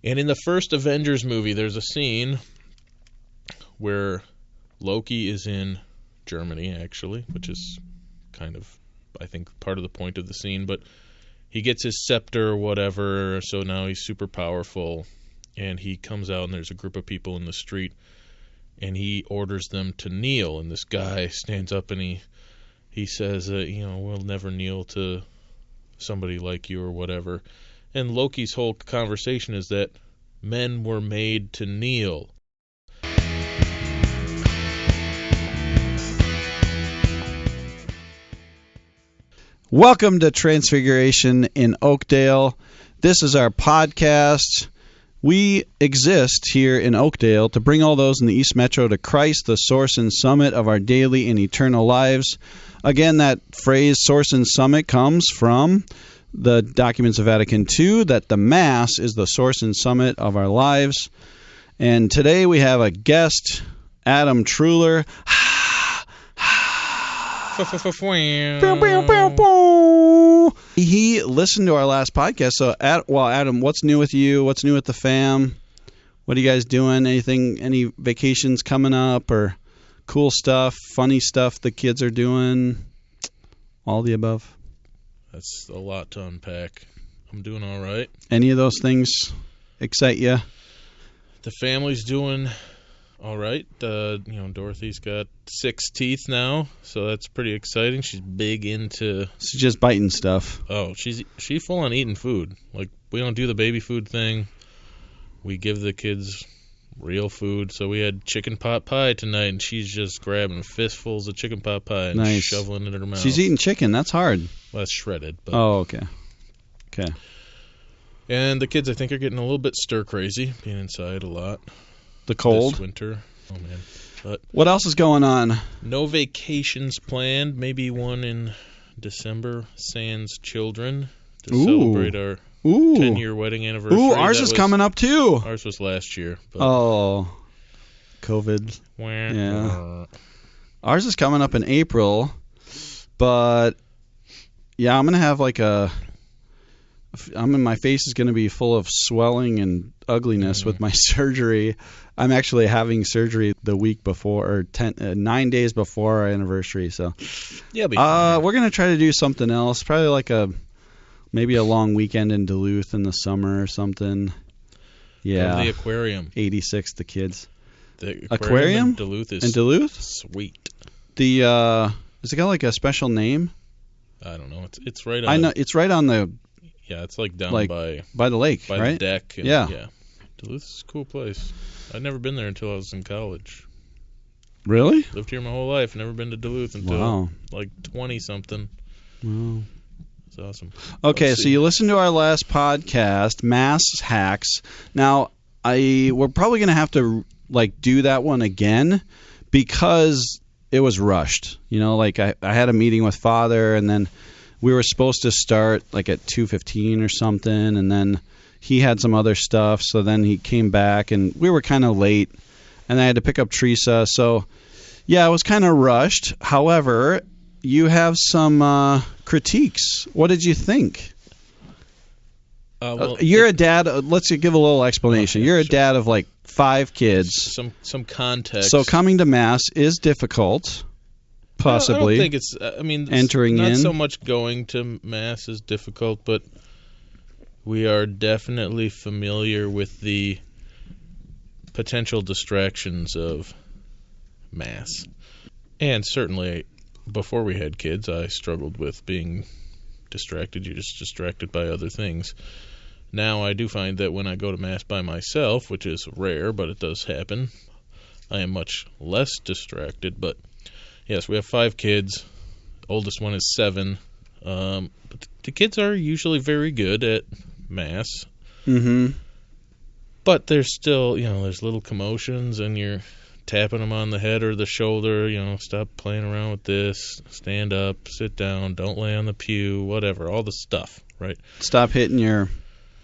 And in the first Avengers movie, there's a scene where Loki is in Germany, actually, which is kind of, I think, part of the point of the scene. But he gets his scepter or whatever, so now he's super powerful. And he comes out, and there's a group of people in the street, and he orders them to kneel. And this guy stands up, and he says, we'll never kneel to somebody like you or whatever. And Loki's whole conversation is that men were made to kneel. Welcome to Transfiguration in Oakdale. This is our podcast. We exist here in Oakdale to bring all those in the East Metro to Christ, the source and summit of our daily and eternal lives. Again, that phrase, source and summit, comes from the documents of Vatican II, that the Mass is the source and summit of our lives. And today we have a guest, Adam Trooler. He listened to our last podcast. So, Adam, what's new with you? What's new with the fam? What are you guys doing? Any vacations coming up or cool stuff, funny stuff the kids are doing? All the above. That's a lot to unpack. I'm doing all right. Any of those things excite you? The family's doing all right. Dorothy's got 6 teeth now, so that's pretty exciting. She's big into... She's just biting stuff. Oh, she's full on eating food. Like, we don't do the baby food thing. We give the kids real food. So we had chicken pot pie tonight, and she's just grabbing fistfuls of chicken pot pie and shoveling it in her mouth. She's eating chicken. That's hard. Well, that's shredded. But... Oh, okay. Okay. And the kids, I think, are getting a little bit stir-crazy, being inside a lot. The cold? This winter. Oh, man. But what else is going on? No vacations planned. Maybe one in December, sans children, to celebrate our 10-year wedding anniversary. Ooh, ours is coming up, too. Ours was last year. But COVID. Yeah. Ours is coming up in April, but, yeah, I'm going to have my face is going to be full of swelling and ugliness with my surgery. I'm actually having surgery the week before, or 9 days before our anniversary. So, yeah, we're going to try to do something else. Probably maybe a long weekend in Duluth in the summer or something. Yeah. Or the aquarium. 86, the kids. The aquarium in Duluth is sweet. Has it got like a special name? I don't know. It's right on. I know it's right on the. Yeah, it's like down by the lake, by right? the deck. And, yeah. Duluth is a cool place. I'd never been there until I was in college. Really? Lived here my whole life. Never been to Duluth until like 20-something. Wow. It's awesome. Okay, so you listened to our last podcast, Mass Hacks. Now, we're probably going to have to do that one again because it was rushed. I had a meeting with Father, and then we were supposed to start at 2:15 or something, and then he had some other stuff, so then he came back, and we were kind of late, and I had to pick up Teresa. So, yeah, it was kind of rushed. However, you have some critiques. What did you think? You're a dad. Let's give a little explanation. You're a dad of 5 kids. Some context. So coming to Mass is difficult. Possibly. I don't think it's. Entering not in. so much going to Mass is difficult, but we are definitely familiar with the potential distractions of Mass. And certainly, before we had kids, I struggled with being distracted. You're just distracted by other things. Now I do find that when I go to Mass by myself, which is rare, but it does happen, I am much less distracted. But yes, we have 5 kids. Oldest one is 7. But the kids are usually very good at Mass. Mm-hmm. But there's still, there's little commotions, and you're tapping them on the head or the shoulder, stop playing around with this, stand up, sit down, don't lay on the pew, whatever, all the stuff, right? Stop hitting your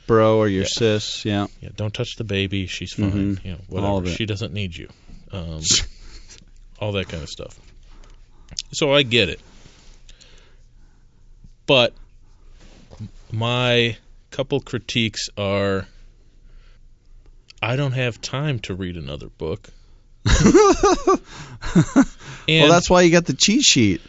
bro or your sis, yeah. Yeah, don't touch the baby, she's fine, whatever, all of it. She doesn't need you. All that kind of stuff. So I get it. But my couple critiques are I don't have time to read another book. Well, that's why you got the cheat sheet.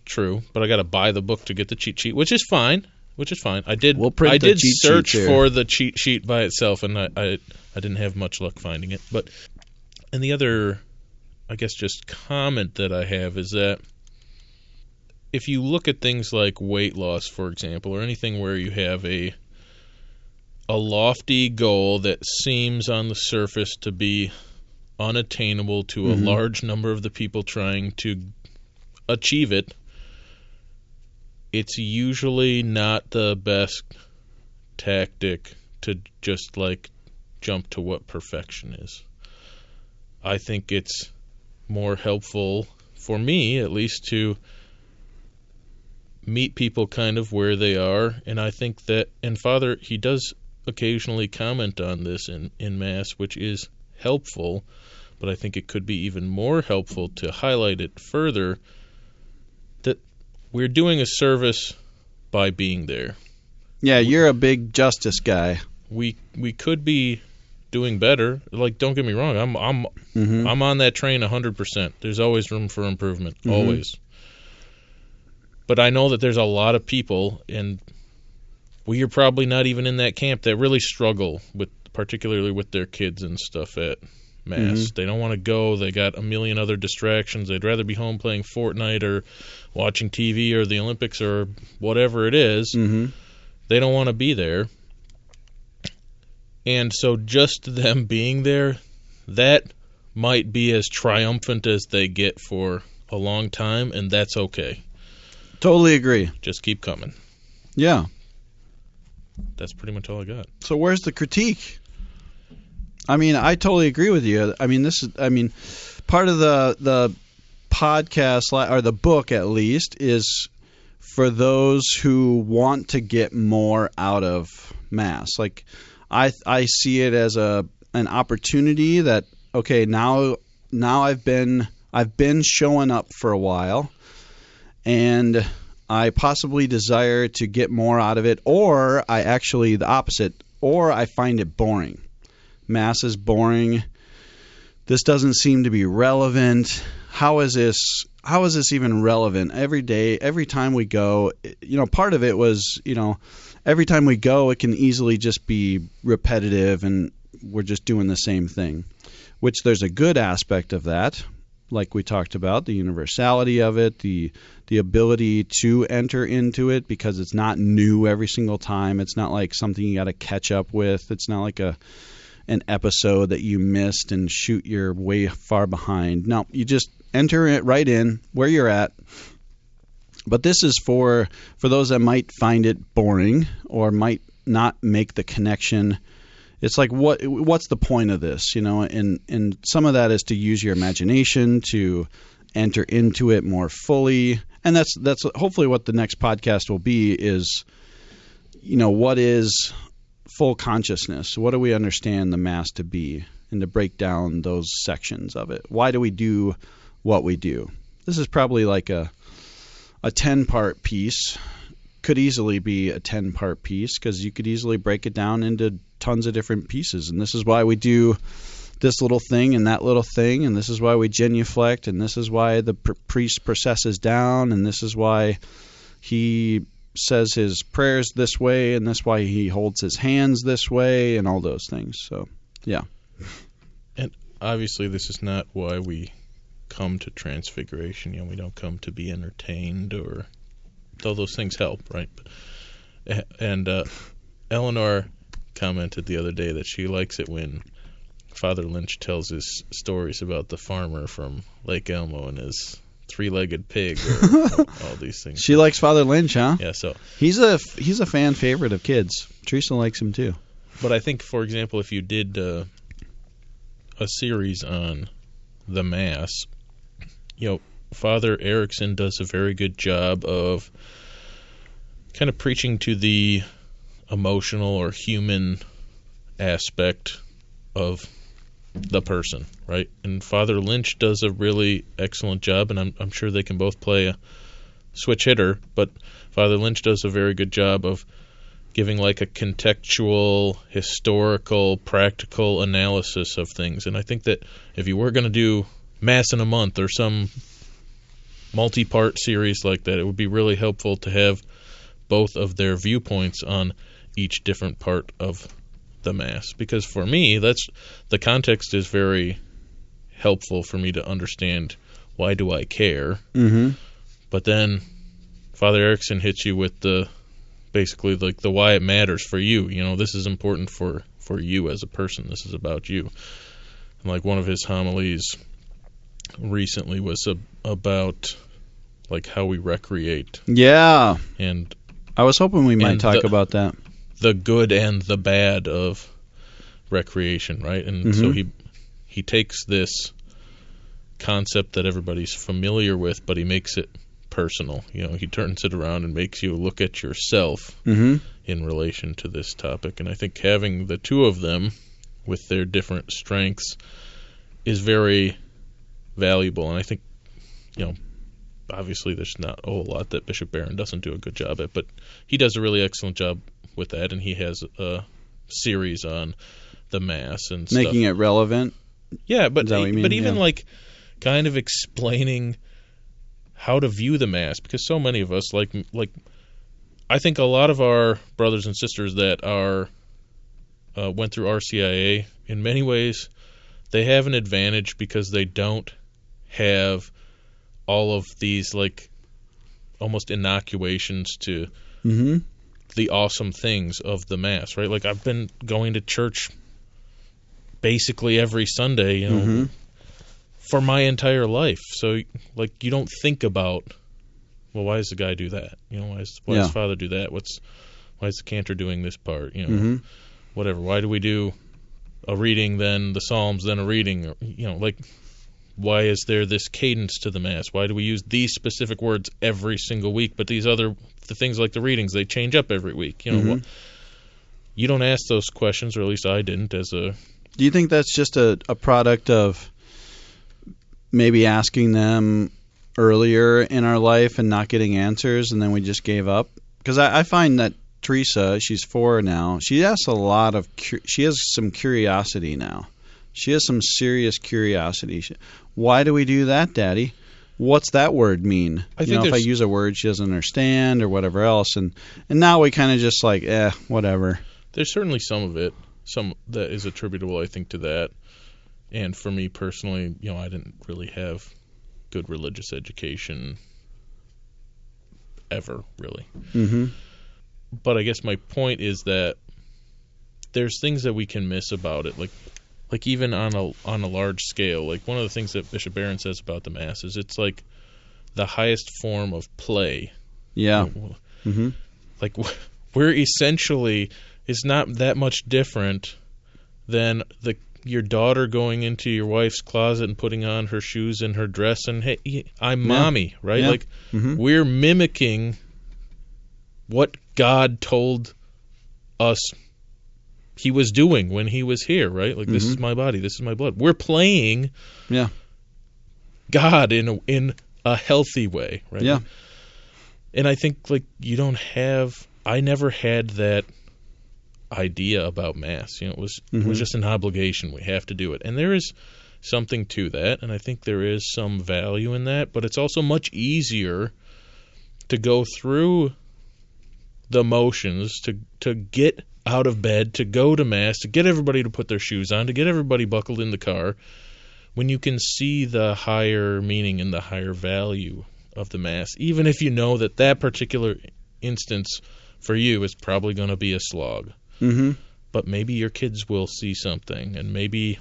True, but I got to buy the book to get the cheat sheet, which is fine. I did cheat search sheet for the cheat sheet by itself, and I didn't have much luck finding it. And the other, I guess, just comment that I have is that if you look at things like weight loss, for example, or anything where you have a lofty goal that seems on the surface to be unattainable to a large number of the people trying to achieve it, it's usually not the best tactic to just jump to what perfection is. I think it's more helpful, for me at least, to meet people kind of where they are. And I think that, and Father, he does occasionally comment on this in Mass, which is helpful, but I think it could be even more helpful to highlight it further, that we're doing a service by being there. Yeah, you're a big justice guy. We could be doing better. Don't get me wrong. I'm on that train 100%. There's always room for improvement. Always. But I know that there's a lot of people, and we are probably not even in that camp, that really struggle particularly with their kids and stuff at Mass. They don't want to go. They got a million other distractions. They'd rather be home playing Fortnite or watching TV or the Olympics or whatever it is. They don't want to be there. And so just them being there, that might be as triumphant as they get for a long time, and that's okay. Totally agree. Just keep coming. Yeah. That's pretty much all I got. So where's the critique? I mean, I totally agree with you. I mean, part of the podcast, or the book at least, is for those who want to get more out of Mass. I see it as an opportunity that, okay, now I've been showing up for a while, and I possibly desire to get more out of it, or the opposite, or I find it boring. Mass is boring. This doesn't seem to be relevant. How is this even relevant? Every day, every time we go, part of it was, every time we go, it can easily just be repetitive and we're just doing the same thing, which there's a good aspect of that. Like we talked about, the universality of it, the ability to enter into it because it's not new every single time. It's not like something you got to catch up with. It's not like an episode that you missed and shoot you're way far behind. No, you just enter it right in where you're at. But this is for those that might find it boring or might not make the connection. It's like, what's the point of this, And some of that is to use your imagination to enter into it more fully, and that's hopefully what the next podcast will be. Is what is full consciousness? What do we understand the Mass to be, and to break down those sections of it? Why do we do what we do? This is probably like a 10-part piece. Could easily be a 10-part piece because you could easily break it down into tons of different pieces. And this is why we do this little thing and that little thing, and this is why we genuflect, and this is why the priest processes down, and this is why he says his prayers this way, and that's why he holds his hands this way, and all those things. So, yeah. And obviously this is not why we come to Transfiguration. We don't come to be entertained, or though those things help, right? And Eleanor commented the other day that she likes it when Father Lynch tells his stories about the farmer from Lake Elmo and his three-legged pig, or all these things. She likes Father Lynch, huh? Yeah, so he's a fan favorite of kids. Teresa likes him too. But I think, for example, if you did a series on the Mass, Father Erickson does a very good job of kind of preaching to the emotional or human aspect of the person, right? And Father Lynch does a really excellent job, and I'm sure they can both play a switch hitter, but Father Lynch does a very good job of giving like a contextual, historical, practical analysis of things. And I think that if you were going to do Mass in a Month or some multi-part series like that, it would be really helpful to have both of their viewpoints on each different part of the Mass. Because for me, the context is very helpful for me to understand why do I care. Mm-hmm. But then Father Erickson hits you with basically like the why it matters for you. You know, this is important for you as a person. This is about you. And like one of his homilies recently was about like how we recreate. Yeah. And I was hoping we might talk about that. The good and the bad of recreation, right? And so he takes this concept that everybody's familiar with, but he makes it personal. You know, he turns it around and makes you look at yourself in relation to this topic. And I think having the two of them with their different strengths is very valuable. And I think, you know, obviously there's not a whole lot that Bishop Barron doesn't do a good job at, but he does a really excellent job with that, and he has a series on the Mass and making stuff. it relevant. Yeah, but even Yeah. like kind of explaining how to view the Mass, because so many of us like I think a lot of our brothers and sisters that are went through RCIA, in many ways they have an advantage because they don't have all of these like almost inoculations to the awesome things of the Mass, right? Like I've been going to church basically every Sunday, you know, for my entire life. So like you don't think about, well, why does the guy do that? You know, why does Father do that? Why is the cantor doing this part? You know, whatever. Why do we do a reading, then the Psalms, then a reading? You know, like why is there this cadence to the Mass? Why do we use these specific words every single week, but the things like the readings, they change up every week? You know, you don't ask those questions, or at least I didn't. Do you think that's just a product of maybe asking them earlier in our life and not getting answers, and then we just gave up? Because I find that Teresa, she's 4 now, she has she has some curiosity now. She has some serious curiosity. Why do we do that, Daddy? What's that word mean? If I use a word she doesn't understand or whatever else, and now we kind of just like, whatever. There's certainly some that is attributable, I think, to that. And for me personally, you know, I didn't really have good religious education ever, really. But I guess my point is that there's things that we can miss about it, like even on a large scale. Like one of the things that Bishop Barron says about the Mass is it's like the highest form of play. Yeah. Like we're essentially, it's not that much different than your daughter going into your wife's closet and putting on her shoes and her dress and, hey, I'm mommy, right? Yeah. Like we're mimicking what God told us he was doing when he was here, right? Like this is my body, this is my blood. We're playing God in a healthy way, right? Yeah. And I think like I never had that idea about Mass. You know, it was just an obligation. We have to do it. And there is something to that, and I think there is some value in that, but it's also much easier to go through the motions, to get out of bed, to go to Mass, to get everybody to put their shoes on, to get everybody buckled in the car, when you can see the higher meaning and the higher value of the Mass, even if you know that particular instance for you is probably going to be a slog. But maybe your kids will see something, and maybe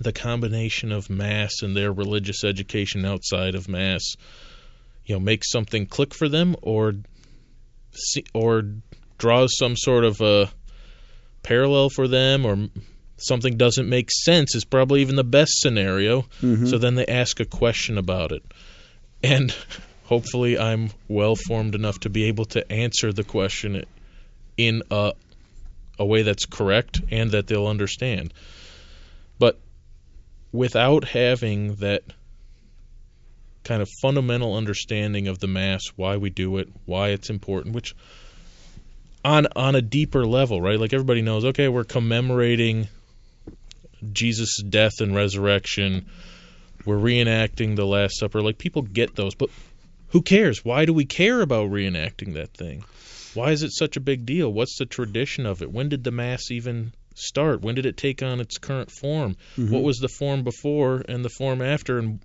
the combination of Mass and their religious education outside of Mass, you know, makes something click for them, or draws some sort of a parallel for them, or something doesn't make sense is probably even the best scenario. So then they ask a question about it, and hopefully I'm well formed enough to be able to answer the question in a way that's correct and that they'll understand. But without having that kind of fundamental understanding of the Mass, why we do it, why it's important, which on a deeper level, right? Like everybody knows, okay, we're commemorating Jesus' death and resurrection. We're reenacting the Last Supper. Like, people get those, but who cares? Why do we care about reenacting that thing? Why is it such a big deal? What's the tradition of it? When did the Mass even start? When did it take on its current form? Mm-hmm. What was the form before and the form after? And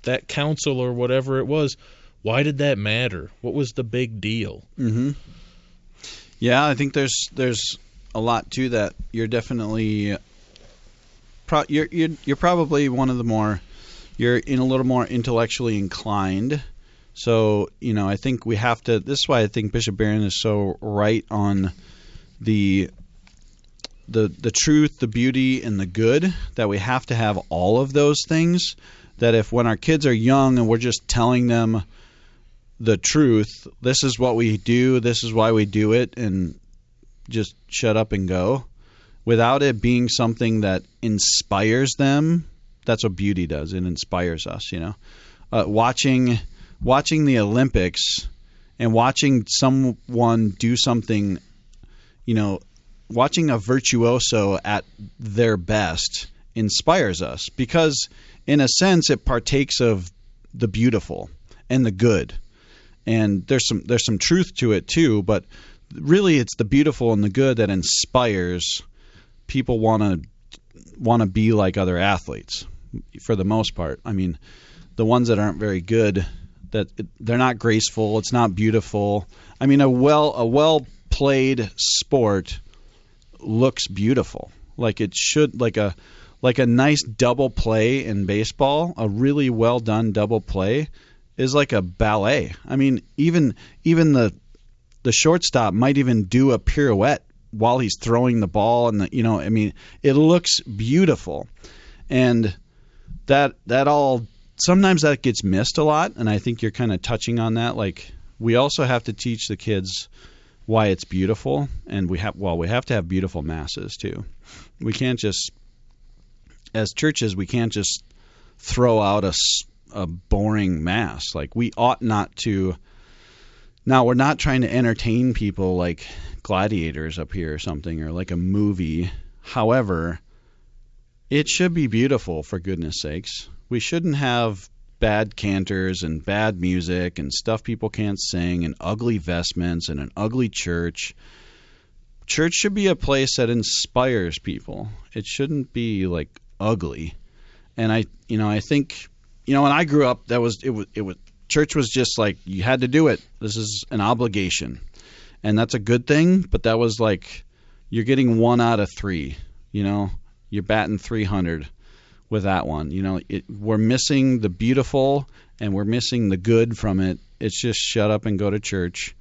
that council or whatever it was, why did that matter? What was the big deal? Mm-hmm. Yeah, I think there's a lot to that. You're definitely you're probably one of the more, you're in a little more intellectually inclined. So, I think we have to, this is why I think Bishop Barron is so right on the truth, the beauty, and the good, that we have to have all of those things, that if when our kids are young and we're just telling them the truth, this is what we do, this is why we do it, and just shut up and go, without it being something that inspires them. That's what beauty does. It inspires us, Watching the Olympics and watching someone do something, watching a virtuoso at their best inspires us, because in a sense it partakes of the beautiful and the good. And there's some truth to it too, but really it's the beautiful and the good that inspires people want to be like other athletes, for the most part. I mean, the ones that aren't very good, they're not graceful, it's not beautiful. I mean, a well played sport looks beautiful. Like it should, like a nice double play in baseball, a really well done double play is like a ballet. I mean, even the shortstop might even do a pirouette while he's throwing the ball, and it looks beautiful. And that all, sometimes that gets missed a lot, and I think you're kind of touching on that. Like, we also have to teach the kids why it's beautiful, and we have to have beautiful masses too. We can't just, as churches, we can't just throw out a boring mass. Like, we ought not to. Now, we're not trying to entertain people like Gladiators up here or something, or like a movie. However, it should be beautiful, for goodness sakes. We shouldn't have bad cantors and bad music and stuff people can't sing and ugly vestments and an ugly church. Church should be a place that inspires people. It shouldn't be like ugly. And I think, when I grew up, it was church was just like, you had to do it. This is an obligation. And that's a good thing, but that was like, you're getting 1 out of 3, you're batting 300 with that one. We're missing the beautiful and we're missing the good from it. It's just shut up and go to church,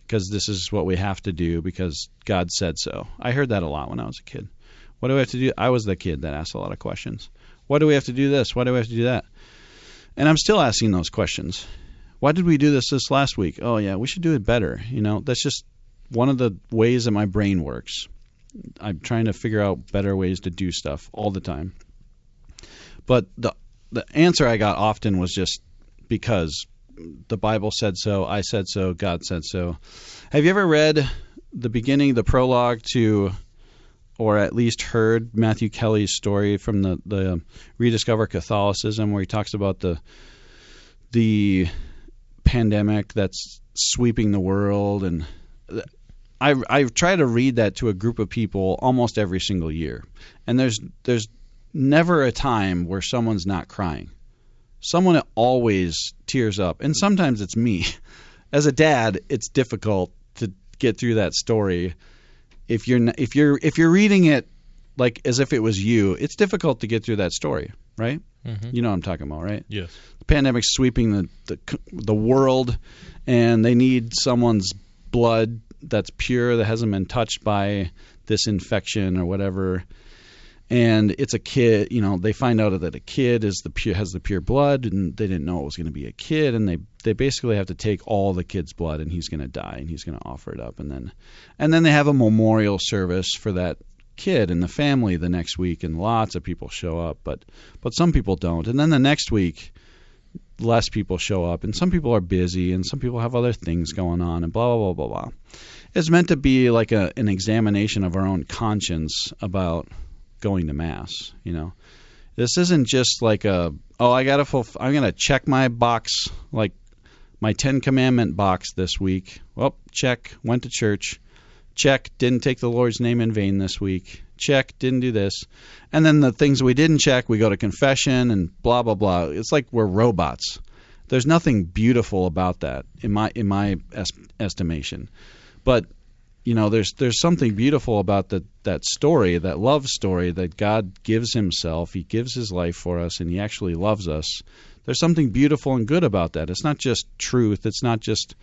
because this is what we have to do because God said so. I heard that a lot when I was a kid. What do we have to do? I was the kid that asked a lot of questions. Why do we have to do this? Why do we have to do that? And I'm still asking those questions. Why did we do this last week? Oh, yeah, we should do it better. That's just one of the ways that my brain works. I'm trying to figure out better ways to do stuff all the time. But the answer I got often was just because the Bible said so, I said so, God said so. Have you ever read the beginning, the prologue to, or at least heard Matthew Kelly's story from the Rediscover Catholicism, where he talks about the pandemic that's sweeping the world? And I try to read that to a group of people almost every single year, and there's never a time where someone's not crying. Someone always tears up, and sometimes it's me. As a dad, it's difficult to get through that story. If you're reading it like as if it was you, it's difficult to get through that story, right? Mm-hmm. You know what I'm talking about, right? Yes. The pandemic's sweeping the world, and they need someone's blood that's pure, that hasn't been touched by this infection or whatever. And it's a kid. They find out that a kid has the pure blood, and they didn't know it was going to be a kid, and they basically have to take all the kid's blood, and he's going to die, and he's going to offer it up, and then they have a memorial service for that kid and the family the next week, and lots of people show up, but some people don't. And then the next week, less people show up, and some people are busy, and some people have other things going on, and blah, blah, blah, blah, blah. It's meant to be like an examination of our own conscience about going to Mass, This isn't just like I'm going to check my box, like my 10 Commandment box this week. Well, check, went to church. Check, didn't take the Lord's name in vain this week. Check, didn't do this. And then the things we didn't check, we go to confession and blah, blah, blah. It's like we're robots. There's nothing beautiful about that in my estimation. But, there's something beautiful about that story, that love story that God gives himself. He gives his life for us, and he actually loves us. There's something beautiful and good about that. It's not just truth. It's not just,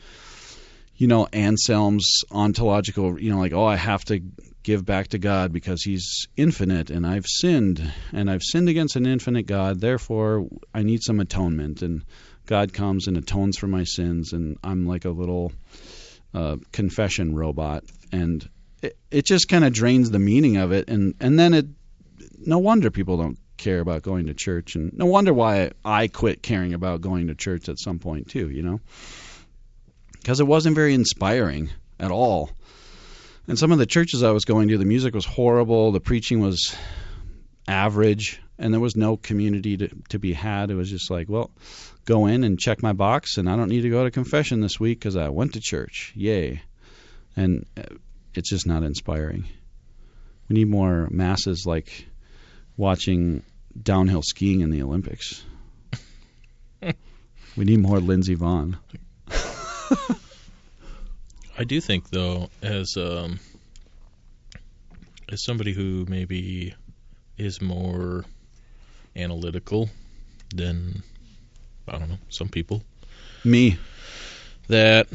Anselm's ontological, I have to give back to God because he's infinite and I've sinned against an infinite God. Therefore, I need some atonement. And God comes and atones for my sins, and I'm like a little confession robot. And it just kind of drains the meaning of it. And then no wonder people don't care about going to church, and no wonder why I quit caring about going to church at some point too, because it wasn't very inspiring at all. And some of the churches I was going to, the music was horrible, the preaching was average, and there was no community to be had. It was just like, well, go in and check my box, and I don't need to go to confession this week because I went to church. Yay. And it's just not inspiring. We need more masses like watching downhill skiing in the Olympics. We need more Lindsey Vonn. I do think, though, as somebody who maybe is more analytical than, I don't know, some people. Me. That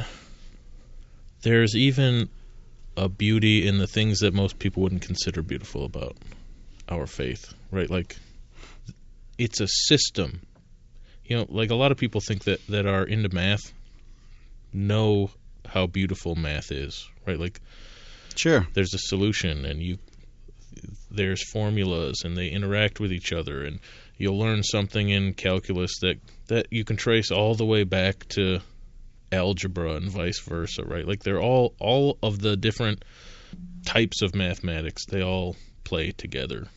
there's even a beauty in the things that most people wouldn't consider beautiful about our faith, right? Like, it's a system. Like a lot of people think that are into math know how beautiful math is, right? Like, sure, there's a solution, and there's formulas, and they interact with each other, and you'll learn something in calculus that you can trace all the way back to algebra and vice versa, right? Like, they're all of the different types of mathematics, they all play together,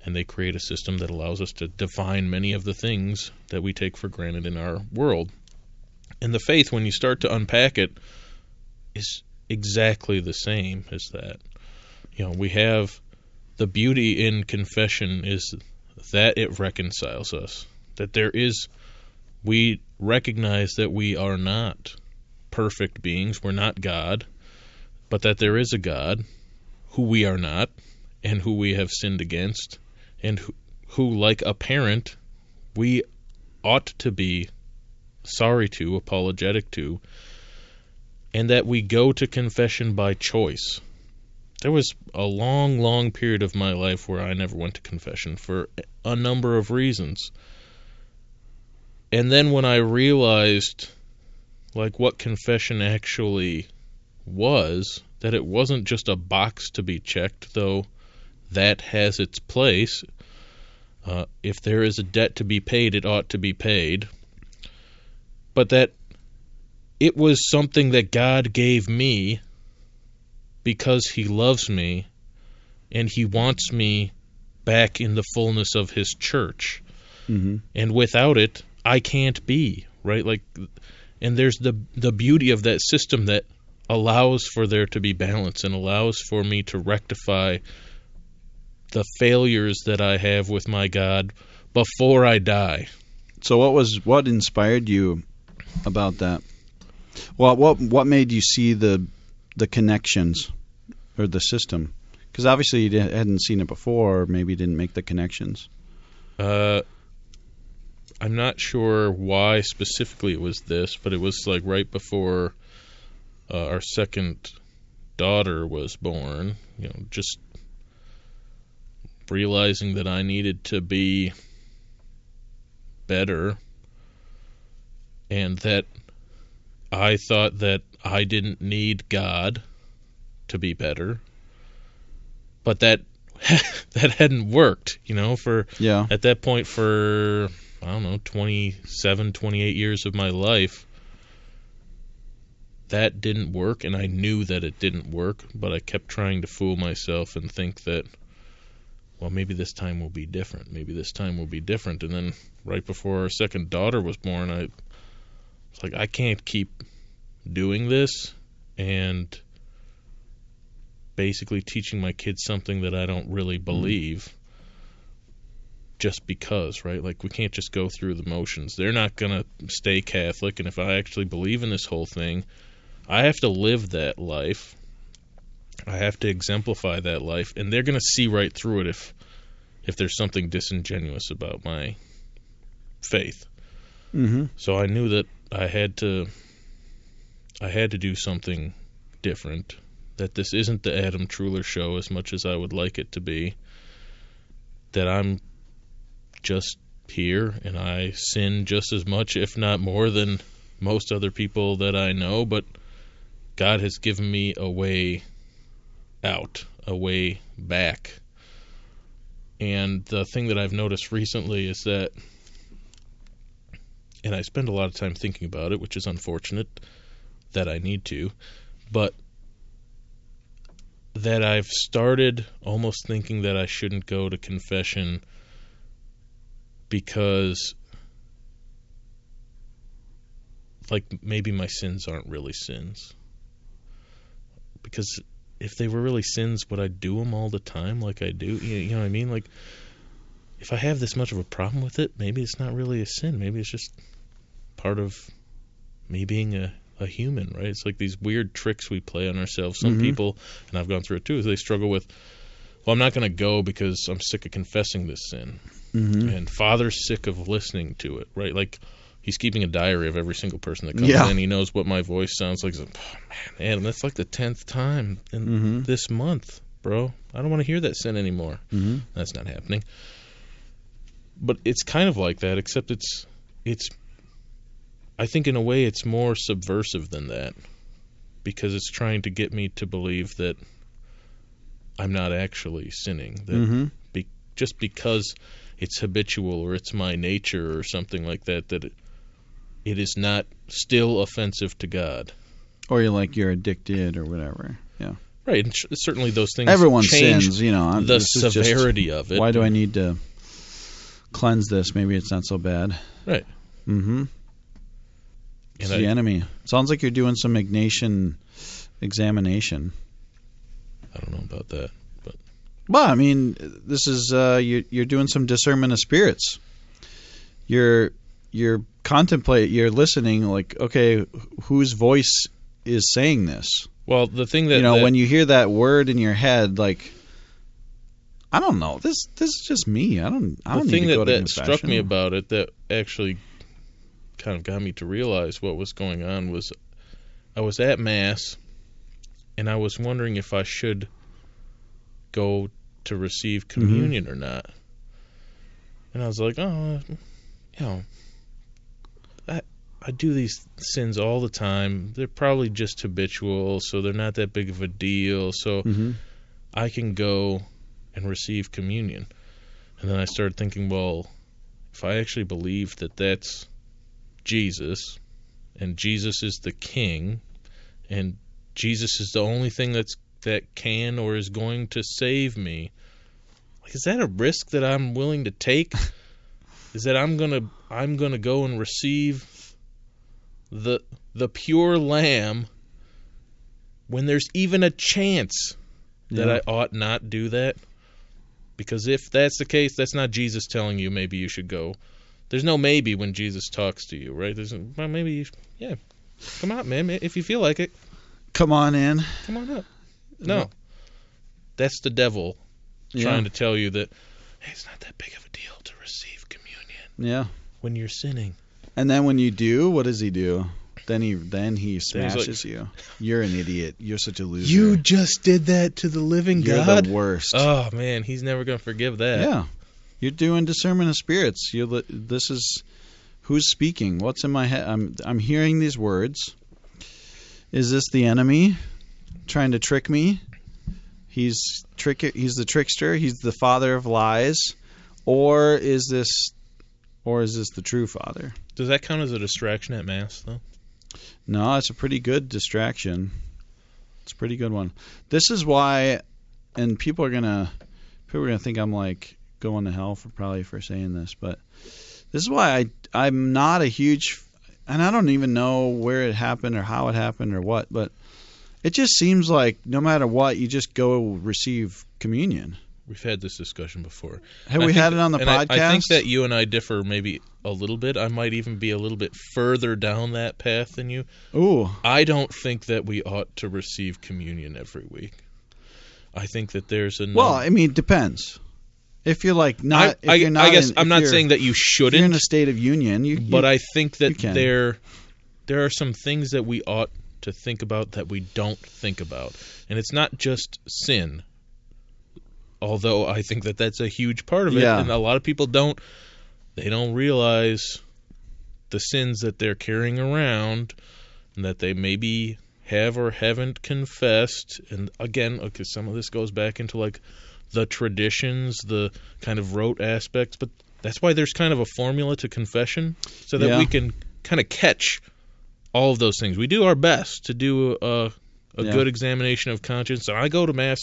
and they create a system that allows us to define many of the things that we take for granted in our world. And the faith, when you start to unpack it, is exactly the same as that. We have the beauty in confession is that it reconciles us. That we recognize that we are not perfect beings, we're not God, but that there is a God who we are not and who we have sinned against, and who, like a parent, we ought to be sorry to, apologetic to, and that we go to confession by choice. There was a long, long period of my life where I never went to confession for a number of reasons. And then when I realized, like, what confession actually was, that it wasn't just a box to be checked, though that has its place. If there is a debt to be paid, it ought to be paid. But that it was something that God gave me because he loves me and he wants me back in the fullness of his church. Mm-hmm. And without it, I can't be, right? Like, and there's the beauty of that system that allows for there to be balance and allows for me to rectify the failures that I have with my God before I die. So what inspired you about that? Well, what made you see the connections or the system? Because obviously you hadn't seen it before, or maybe didn't make the connections. I'm not sure why specifically it was this, but it was like right before our second daughter was born. Just realizing that I needed to be better, and that I thought that I didn't need God to be better, but that hadn't worked, at that point for I don't know, 27, 28 years of my life, that didn't work, and I knew that it didn't work, but I kept trying to fool myself and think that, well, maybe this time will be different. Maybe this time will be different. And then right before our second daughter was born, I was like, I can't keep doing this and basically teaching my kids something that I don't really believe just because, right? Like, we can't just go through the motions. They're not going to stay Catholic, and if I actually believe in this whole thing, I have to live that life. I have to exemplify that life, and they're going to see right through it if there's something disingenuous about my faith. Mm-hmm. So I knew that I had to do something different, that this isn't the Adam Trooler show as much as I would like it to be, that I'm just here and I sin just as much, if not more, than most other people that I know, but God has given me a way out, a way back. And the thing that I've noticed recently is that, and I spend a lot of time thinking about it, which is unfortunate that I need to, but that I've started almost thinking that I shouldn't go to confession because, like, maybe my sins aren't really sins. Because if they were really sins, would I do them all the time like I do? You know what I mean? Like, if I have this much of a problem with it, maybe it's not really a sin. Maybe it's just part of me being a human, right? It's like these weird tricks we play on ourselves. Some people, and I've gone through it too, they struggle with, well, I'm not going to go because I'm sick of confessing this sin. And Father's sick of listening to it, right? Like, he's keeping a diary of every single person that comes in. He knows what my voice sounds like. He's like, oh, man, Adam, that's like the 10th time in this month, bro. I don't want to hear that sin anymore. That's not happening. But it's kind of like that, except it's I think in a way it's more subversive than that, because it's trying to get me to believe that I'm not actually sinning, that just because it's habitual or it's my nature or something like that, that it is not still offensive to God. Or you're addicted or whatever. Yeah. Right, and certainly those things Everyone change sins, the severity of it. Why do I need to cleanse this? Maybe it's not so bad. Right. It's the enemy. Sounds like you're doing some Ignatian examination. I don't know about that, but well, I mean, this is you're doing some discernment of spirits. You're you're listening. Like, okay, whose voice is saying this? Well, the thing that when you hear that word in your head, like, I don't know. This is just me. I don't need to go to confession. The thing that struck me about it, that actually kind of got me to realize what was going on, was I was at Mass, and I was wondering if I should go to receive communion or not. And I was like, I do these sins all the time. They're probably just habitual, so they're not that big of a deal. So I can go and receive communion. And then I started thinking, well, if I actually believe that that's Jesus, and Jesus is the King, and Jesus is the only thing that can or is going to save me, like, is that a risk that I'm willing to take? Is that I'm gonna go and receive the pure lamb when there's even a chance that I ought not do that? Because if that's the case, that's not Jesus telling you maybe you should go. There's no maybe when Jesus talks to you, right? Come on, man, if you feel like it. Come on in. Come on up. No. That's the devil trying to tell you that, hey, it's not that big of a deal to receive communion. Yeah. When you're sinning. And then when you do, what does he do? Then he smashes you. You're an idiot. You're such a loser. You just did that to the living God? You're the worst. Oh, man, he's never going to forgive that. Yeah. You're doing discernment of spirits. This is who's speaking. What's in my head? I'm hearing these words. Is this the enemy trying to trick me? He's the trickster. He's the father of lies. Or is this Or is this the true Father? Does that count as a distraction at Mass, though? No, it's a pretty good distraction. It's a pretty good one. This is why, and people are gonna think I'm like going to hell for saying this, but this is why I'm not a huge, and I don't even know where it happened or how it happened or what, but it just seems like no matter what, you just go receive communion. We've had this discussion before. Have we had it on the podcast? I think that you and I differ maybe a little bit. I might even be a little bit further down that path than you. Ooh. I don't think that we ought to receive communion every week. I think that there's a... Well, I mean, it depends. If you're like not... I guess I'm not saying that you shouldn't. If you're in a state of union, but I think that there are some things that we ought to think about that we don't think about. And it's not just sin. Although I think that that's a huge part of it, and a lot of people don't realize the sins that they're carrying around and that they maybe have or haven't confessed. And again, okay, some of this goes back into like the traditions, the kind of rote aspects, but that's why there's kind of a formula to confession so that we can kind of catch all of those things. We do our best to do a good examination of conscience, and I go to Mass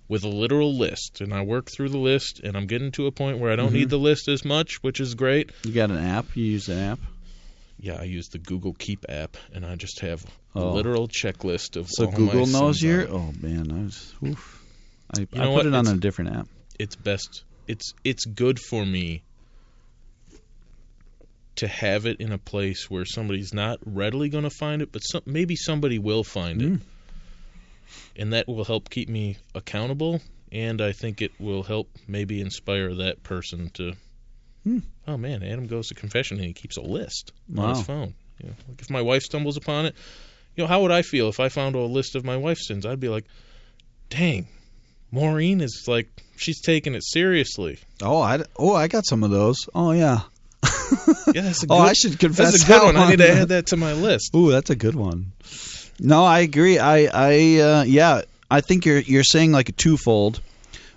with a literal list, and I work through the list, and I'm getting to a point where I don't need the list as much, which is great. You got an app? You use an app? Yeah, I use the Google Keep app, and I just have a literal checklist of all Google my knows sins your... on it. Oh, man. I put it on a different app. It's best. It's good for me to have it in a place where somebody's not readily going to find it, but maybe somebody will find it. And that will help keep me accountable, and I think it will help maybe inspire that person to, oh man, Adam goes to confession and he keeps a list on his phone. You know, like if my wife stumbles upon it, how would I feel if I found a list of my wife's sins? I'd be like, dang, Maureen is like, she's taking it seriously. I got some of those. Oh, yeah. Yeah, that's a good, I should confess. That's a good one. I need to add that to my list. Ooh, that's a good one. No, I agree. I think you're saying like a twofold.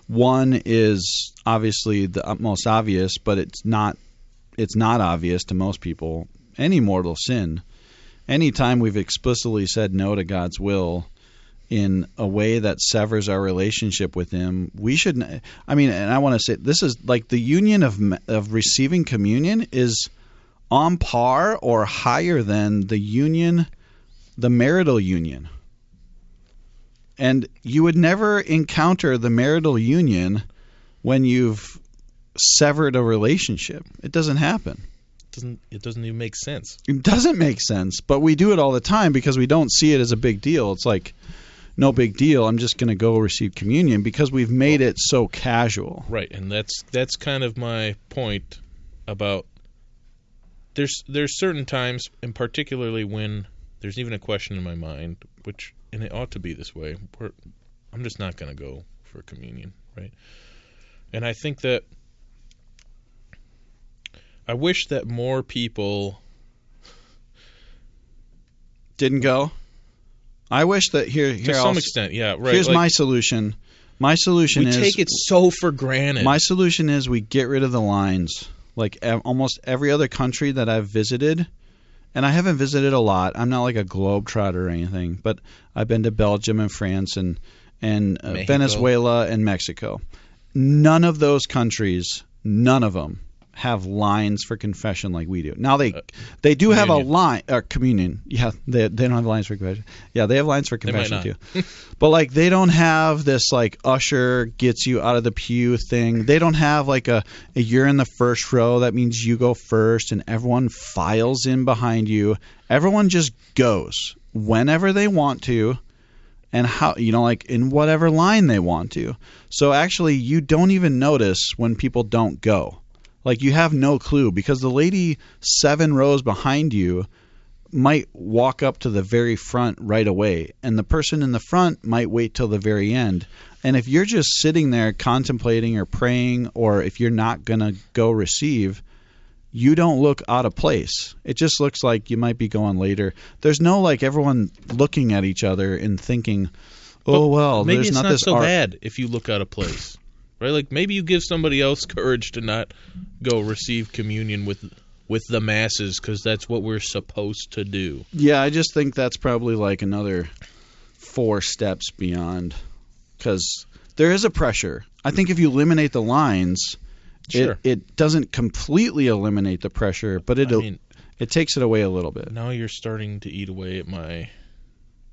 One is obviously the most obvious, but it's not obvious to most people. Any mortal sin. Anytime we've explicitly said no to God's will in a way that severs our relationship with Him, we shouldn't. I mean, and I want to say this is like the union of receiving communion is on par or higher than the marital union. And you would never encounter the marital union when you've severed a relationship. It doesn't happen. It doesn't even make sense. It doesn't make sense, but we do it all the time because we don't see it as a big deal. It's like, no big deal, I'm just going to go receive communion because we've made it so casual. Right, and that's kind of my point about there's certain times, and particularly when there's even a question in my mind, and it ought to be this way, where I'm just not going to go for communion, right? And I think that I wish that more people didn't go. I wish that to some extent, yeah, right. Here's my solution. My solution is we take it so for granted. My solution is we get rid of the lines. Like almost every other country that I've visited, and I haven't visited a lot. I'm not like a globetrotter or anything, but I've been to Belgium and France and Venezuela and Mexico. None of those countries, none of them, have lines for confession like we do. Now they do have a line communion. Yeah, they don't have lines for confession. Yeah, they have lines for confession too. But like they don't have this like usher gets you out of the pew thing. They don't have like a you're in the first row, that means you go first and everyone files in behind you. Everyone just goes whenever they want to and how like in whatever line they want to. So actually you don't even notice when people don't go. Like, you have no clue because the lady 7 rows behind you might walk up to the very front right away, and the person in the front might wait till the very end. And if you're just sitting there contemplating or praying, or if you're not going to go receive, you don't look out of place. It just looks like you might be going later. There's no, like, everyone looking at each other and thinking, oh, well, maybe there's it's not not this so bad if you look out of place. right? Like maybe you give somebody else courage to not go receive communion with the masses because that's what we're supposed to do. Yeah, I just think that's probably like another 4 steps beyond, because there is a pressure. I think if you eliminate the lines, Sure. it doesn't completely eliminate the pressure, but it takes it away a little bit. Now you're starting to eat away at my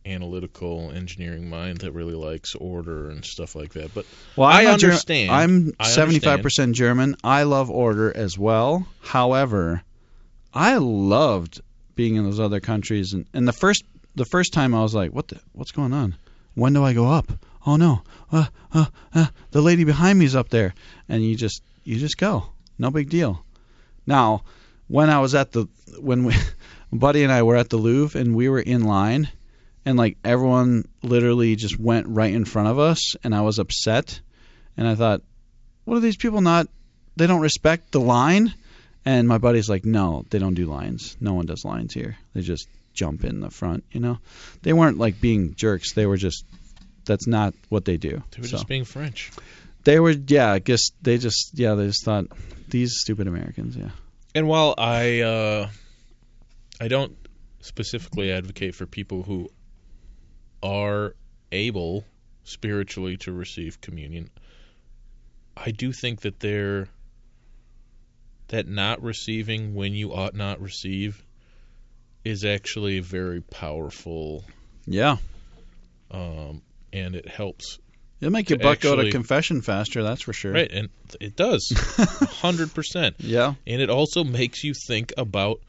analytical engineering mind that really likes order and stuff like that. But I understand. I'm 75% German. I love order as well. However, I loved being in those other countries, and the first time I was like, what's going on? When do I go up? Oh no, the lady behind me is up there, and you just go, no big deal. Now, when I was Buddy and I were at the Louvre and we were in line, and like everyone literally just went right in front of us, and I was upset, and I thought, what are these people they don't respect the line? And my buddy's like, no, they don't do lines. No one does lines here. They just jump in the front, They weren't like being jerks. They were just, that's not what they do. They were just being French. They were, yeah, I guess they just thought, these stupid Americans, yeah. And while I don't specifically advocate for people who are able spiritually to receive communion, I do think that that not receiving when you ought not receive is actually very powerful. Yeah. And it helps. It'll make your butt go to confession faster, that's for sure. Right, and it does. 100%. Yeah. And it also makes you think about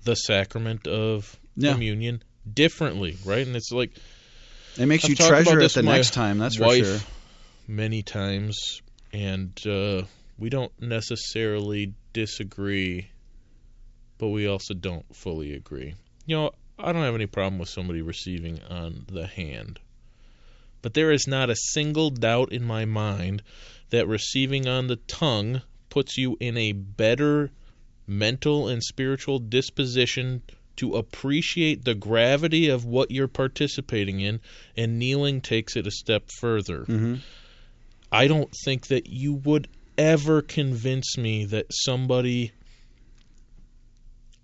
the sacrament of communion differently, right? And it's like, it makes you treasure it the next time, that's for sure. Many times, and we don't necessarily disagree, but we also don't fully agree. I don't have any problem with somebody receiving on the hand, but there is not a single doubt in my mind that receiving on the tongue puts you in a better mental and spiritual disposition to appreciate the gravity of what you're participating in, and kneeling takes it a step further. Mm-hmm. I don't think that you would ever convince me that somebody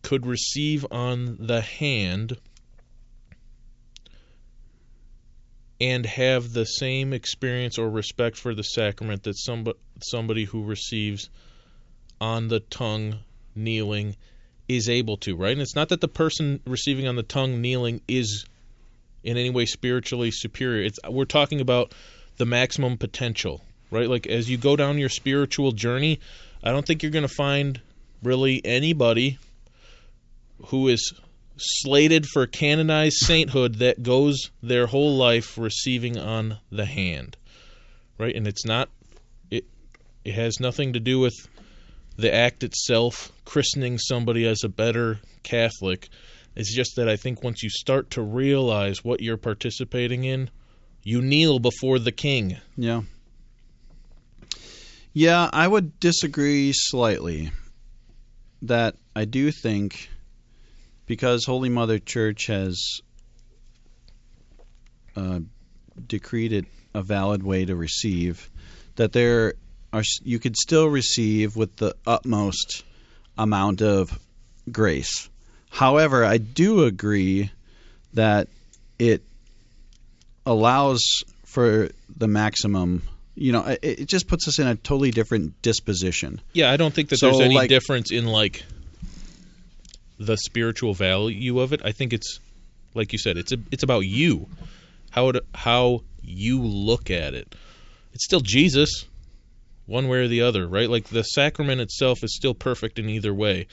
could receive on the hand and have the same experience or respect for the sacrament that somebody who receives on the tongue kneeling is able to, right? And it's not that the person receiving on the tongue kneeling is in any way spiritually superior. We're talking about the maximum potential, right? Like as you go down your spiritual journey, I don't think you're going to find really anybody who is slated for canonized sainthood that goes their whole life receiving on the hand, right? And it's not, it has nothing to do with the act itself, christening somebody as a better Catholic. It's just that I think once you start to realize what you're participating in, you kneel before the king. Yeah. Yeah, I would disagree slightly. That I do think, because Holy Mother Church has decreed it a valid way to receive, that you could still receive with the utmost amount of grace. However, I do agree that it allows for the maximum. It just puts us in a totally different disposition. Yeah, I don't think that there's any difference in the spiritual value of it. I think it's, like you said, it's about you, how you look at it. It's still Jesus, one way or the other, right? Like the sacrament itself is still perfect in either way,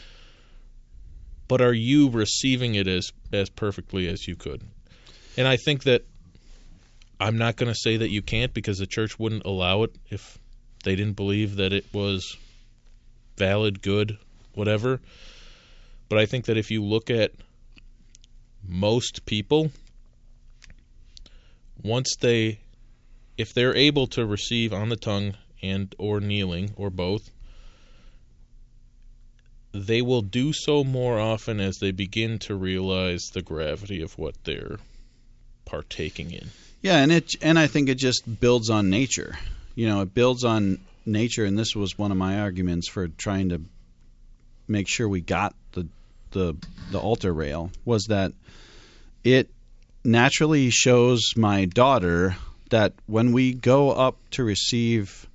but are you receiving it as perfectly as you could? And I think that I'm not going to say that you can't, because the church wouldn't allow it if they didn't believe that it was valid, good, whatever. But I think that if you look at most people, if they're able to receive on the tongue and or kneeling or both, they will do so more often as they begin to realize the gravity of what they're partaking in. Yeah, and I think it just builds on nature. it builds on nature, and this was one of my arguments for trying to make sure we got the altar rail, was that it naturally shows my daughter that when we go up to receive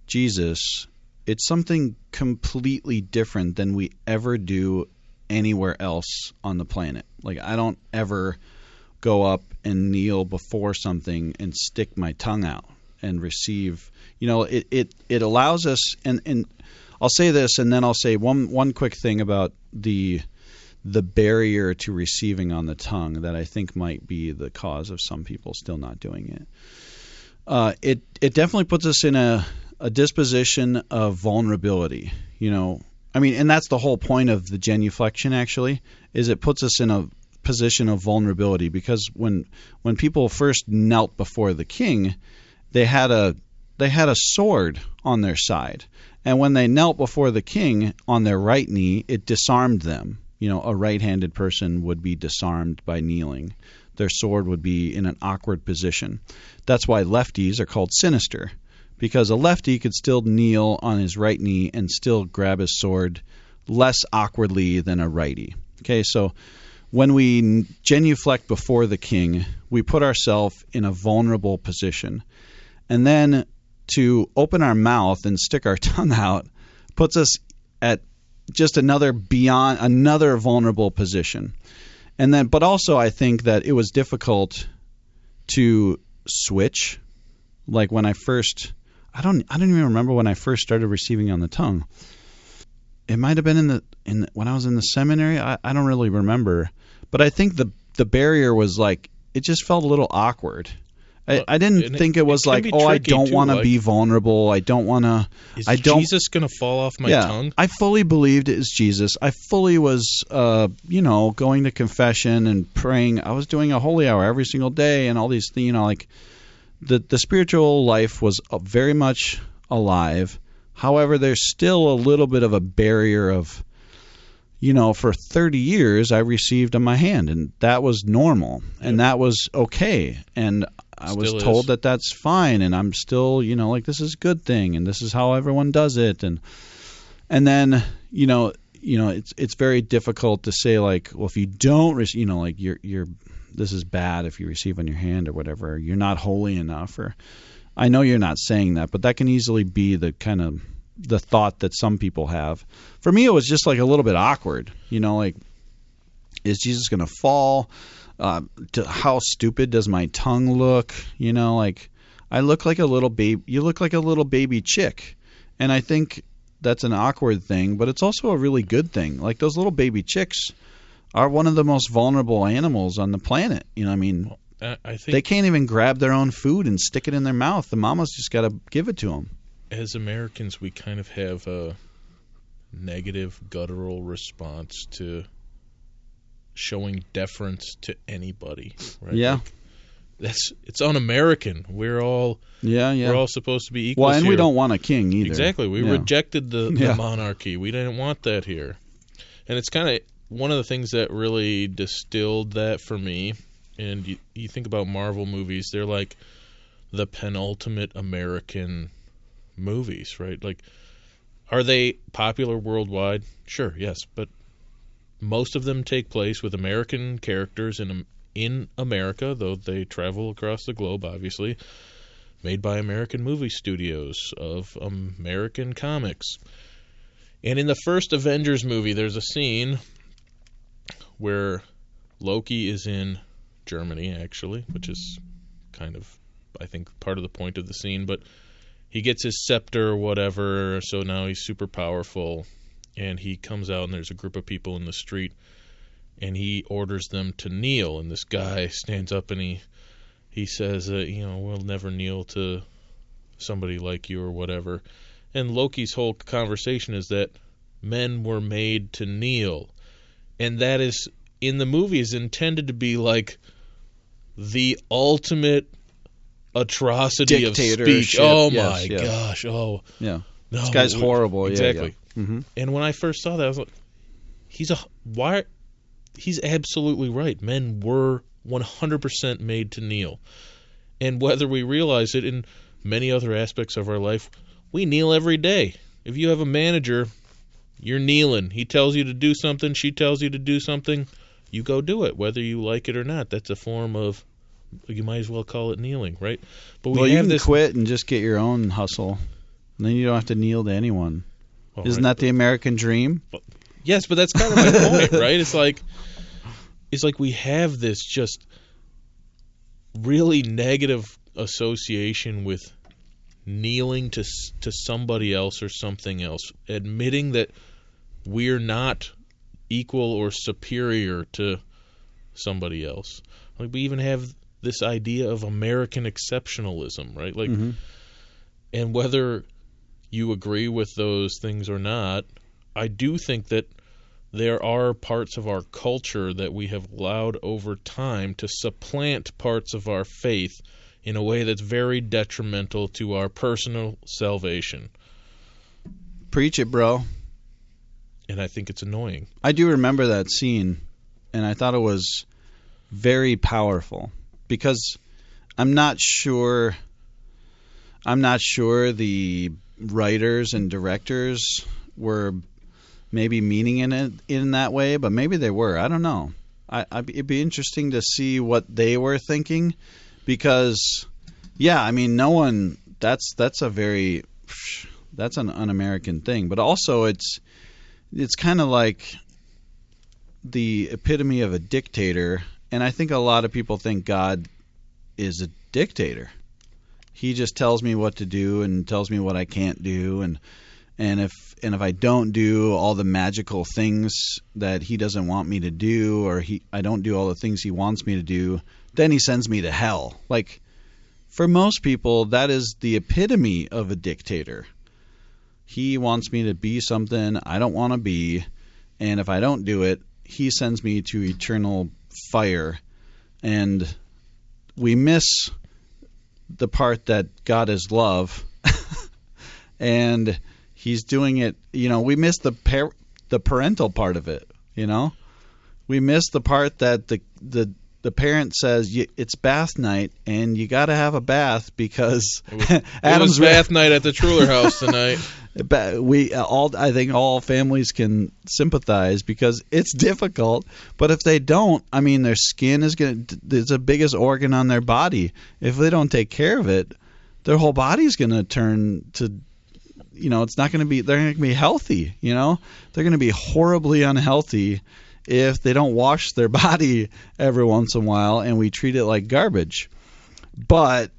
Jesus, it's something completely different than we ever do anywhere else on the planet. Like, I don't ever go up and kneel before something and stick my tongue out and receive. It allows us, and I'll say this, and then I'll say one quick thing about the barrier to receiving on the tongue that I think might be the cause of some people still not doing it. It definitely puts us in a disposition of vulnerability, and that's the whole point of the genuflection, actually, is it puts us in a position of vulnerability, because when people first knelt before the king, they had a sword on their side, and when they knelt before the king on their right knee, it disarmed them. A right-handed person would be disarmed by kneeling. Their sword would be in an awkward position. That's why lefties are called sinister, because a lefty could still kneel on his right knee and still grab his sword less awkwardly than a righty. Okay, so when we genuflect before the king, we put ourselves in a vulnerable position. And then to open our mouth and stick our tongue out puts us at just another vulnerable position. And then, but also I think that it was difficult to switch. Like when I don't even remember when I first started receiving on the tongue. It might have been when I was in the seminary. I don't really remember, but I think the barrier was like, it just felt a little awkward. I didn't think it was like, I don't want to be vulnerable. I don't want to. Is Jesus going to fall off my tongue? I fully believed it was Jesus. I fully was, going to confession and praying. I was doing a holy hour every single day and all these things, like the spiritual life was very much alive. However, there's still a little bit of a barrier of, for 30 years I received on my hand, and that was normal, and that was okay. And I was told that that's fine, and I'm still, this is a good thing, and this is how everyone does it, and then, it's very difficult to say, like, well, if you don't, you're this is bad if you receive on your hand or whatever. You're not holy enough, or I know you're not saying that, but that can easily be the kind of the thought that some people have. For me, it was just like a little bit awkward, like, is Jesus going to fall? How stupid does my tongue look? Like, I look like a little baby. You look like a little baby chick. And I think that's an awkward thing, but it's also a really good thing. Like, those little baby chicks are one of the most vulnerable animals on the planet. I think they can't even grab their own food and stick it in their mouth. The mama's just got to give it to them. As Americans, we kind of have a negative, guttural response to showing deference to anybody, right? Yeah. Like, it's un-American. We're all supposed to be equals. Well, and here. we don't want a king either. Exactly. We rejected the monarchy. We didn't want that here. And it's kind of one of the things that really distilled that for me. And you think about Marvel movies, they're like the penultimate American movies, right? Like, are they popular worldwide? Sure, yes, but most of them take place with American characters in America, though they travel across the globe, obviously, made by American movie studios of American comics. And in the first Avengers movie, there's a scene where Loki is in Germany, actually, which is kind of, I think, part of the point of the scene, but he gets his scepter or whatever, so now he's super powerful, and he comes out and there's a group of people in the street, and he orders them to kneel, and this guy stands up and he says, we'll never kneel to somebody like you or whatever. And Loki's whole conversation is that men were made to kneel, and that is, in the movie, is intended to be like the ultimate atrocity of speech. Oh my gosh! Oh yeah, no, this guy's horrible. Exactly. Yeah. Mm-hmm. And when I first saw that, I was like, he's absolutely right. Men were 100% made to kneel, and whether we realize it, and many other aspects of our life, we kneel every day. If you have a manager, you're kneeling. He tells you to do something, she tells you to do something, you go do it, whether you like it or not. That's a form of, you might as well call it kneeling, right? But you can quit and just get your own hustle. And then you don't have to kneel to anyone. Isn't that the American dream? Yes, but that's kind of my point, right? It's like we have this just really negative association with kneeling to somebody else or something else, admitting that we're not equal or superior to somebody else. Like, we even have this idea of American exceptionalism, right? Like, and whether you agree with those things or not, I do think that there are parts of our culture that we have allowed over time to supplant parts of our faith in a way that's very detrimental to our personal salvation. Preach it, bro. And I think it's annoying. I do remember that scene, and I thought it was very powerful, because I'm not sure the writers and directors were maybe meaning it in that way, but maybe they were. I don't know. It'd be interesting to see what they were thinking, because, yeah, I mean, no one. That's an un-American thing, but also it's kind of like the epitome of a dictator, and I think a lot of people think God is a dictator. He just tells me what to do and tells me what I can't do, and if I don't do all the magical things that he doesn't want me to do, or I don't do all the things he wants me to do, then he sends me to hell. Like, for most people, that is the epitome of a dictator. He wants me to be something I don't want to be, and if I don't do it, he sends me to eternal fire. And we miss the part that God is love, and he's doing it. We miss the parental part of it. We miss the part that the parent says it's bath night and you got to have a bath because it was bath night at the Trooler house tonight. I think all families can sympathize, because it's difficult. But if they don't, I mean, their skin is it's the biggest organ on their body. If they don't take care of it, their whole body's going to turn to, it's not going to be. They're not going to be healthy. They're going to be horribly unhealthy if they don't wash their body every once in a while, and we treat it like garbage. But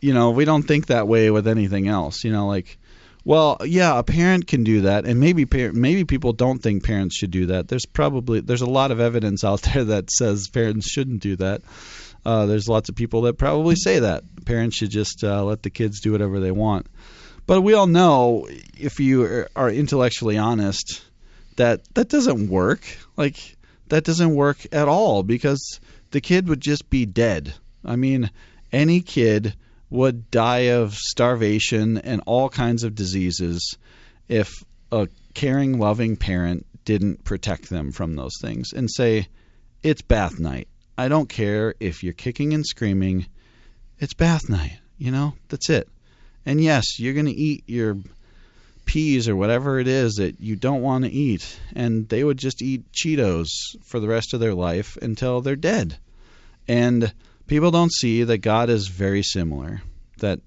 we don't think that way with anything else. Well, yeah, a parent can do that, and maybe people don't think parents should do that. There's a lot of evidence out there that says parents shouldn't do that. There's lots of people that probably say that parents should just let the kids do whatever they want. But we all know, if you are intellectually honest, that doesn't work. Like, that doesn't work at all, because the kid would just be dead. I mean, any kid would die of starvation and all kinds of diseases if a caring, loving parent didn't protect them from those things and say, it's bath night. I don't care if you're kicking and screaming. It's bath night. That's it. And yes, you're going to eat your peas or whatever it is that you don't want to eat, and they would just eat Cheetos for the rest of their life until they're dead. And people don't see that God is very similar, that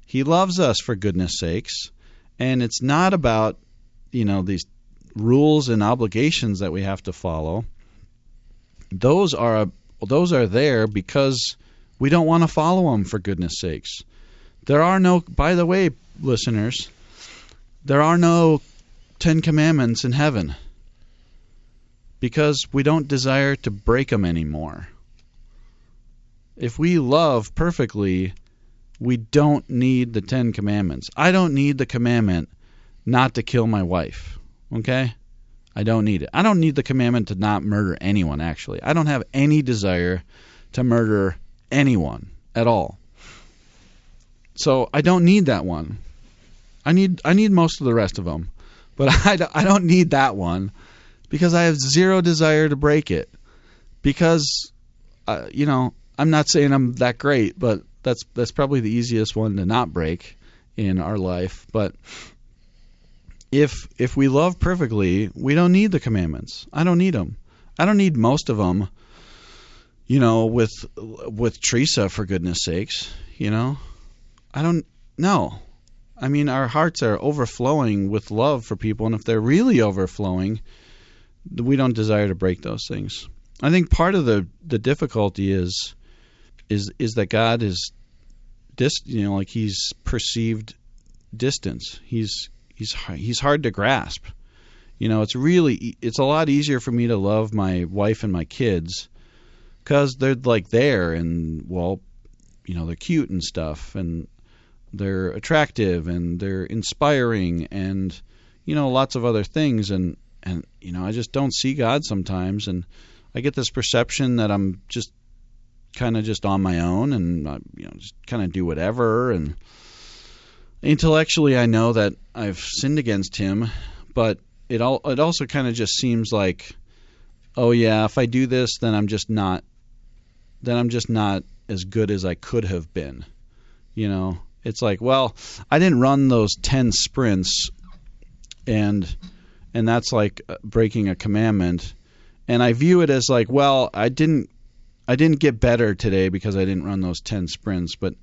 he loves us for goodness sakes, and it's not about these rules and obligations that we have to follow. Those are there because we don't want to follow them, for goodness sakes. By the way, listeners, there are no 10 Commandments in heaven, because we don't desire to break them anymore. If we love perfectly, we don't need the 10 Commandments. I don't need the commandment not to kill my wife, okay? I don't need it. I don't need the commandment to not murder anyone, actually. I don't have any desire to murder anyone at all. So I don't need that one. I need most of the rest of them, but I don't need that one, because I have zero desire to break it. Because I'm not saying I'm that great, but That's probably the easiest one to not break in our life. But if we love perfectly, we don't need the commandments. I don't need them. I don't need most of them. With Teresa, for goodness sakes, I don't know. I mean, our hearts are overflowing with love for people, and if they're really overflowing, we don't desire to break those things. I think part of the difficulty is that God is he's perceived distance. He's hard to grasp. It's a lot easier for me to love my wife and my kids because they're there and they're cute and stuff, and they're attractive and they're inspiring and lots of other things, and I just don't see God sometimes, and I get this perception that I'm just kind of just on my own and just kind of do whatever, and intellectually I know that I've sinned against him, but it also kind of just seems like, oh yeah, if I do this, then I'm just not as good as I could have been. It's like, well, I didn't run those 10 sprints, and that's like breaking a commandment, and I view it as like, well, I didn't get better today because I didn't run those 10 sprints, but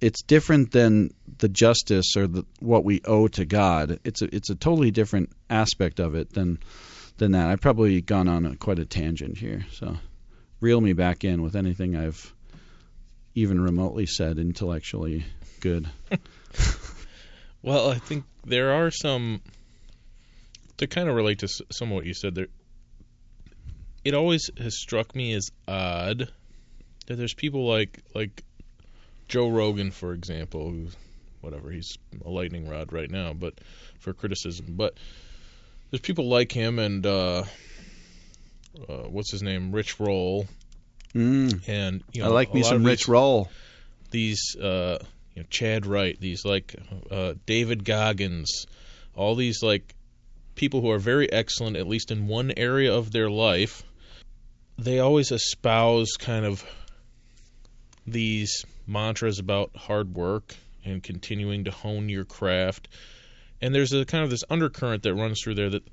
it's different than the justice or what we owe to God. It's a totally different aspect of it than that. I've probably gone on quite a tangent here, so reel me back in with anything I've even remotely said intellectually good. Well, I think there are some, to kind of relate to some of what you said there, it always has struck me as odd that there's people like Joe Rogan, for example, who's he's a lightning rod right now, but for criticism. But there's people like him and what's his name, Rich Roll, and I like me some Rich Roll. These Chad Wright, these David Goggins, all these people who are very excellent, at least in one area of their life. They always espouse kind of these mantras about hard work and continuing to hone your craft. And there's a kind of this undercurrent that runs through there that,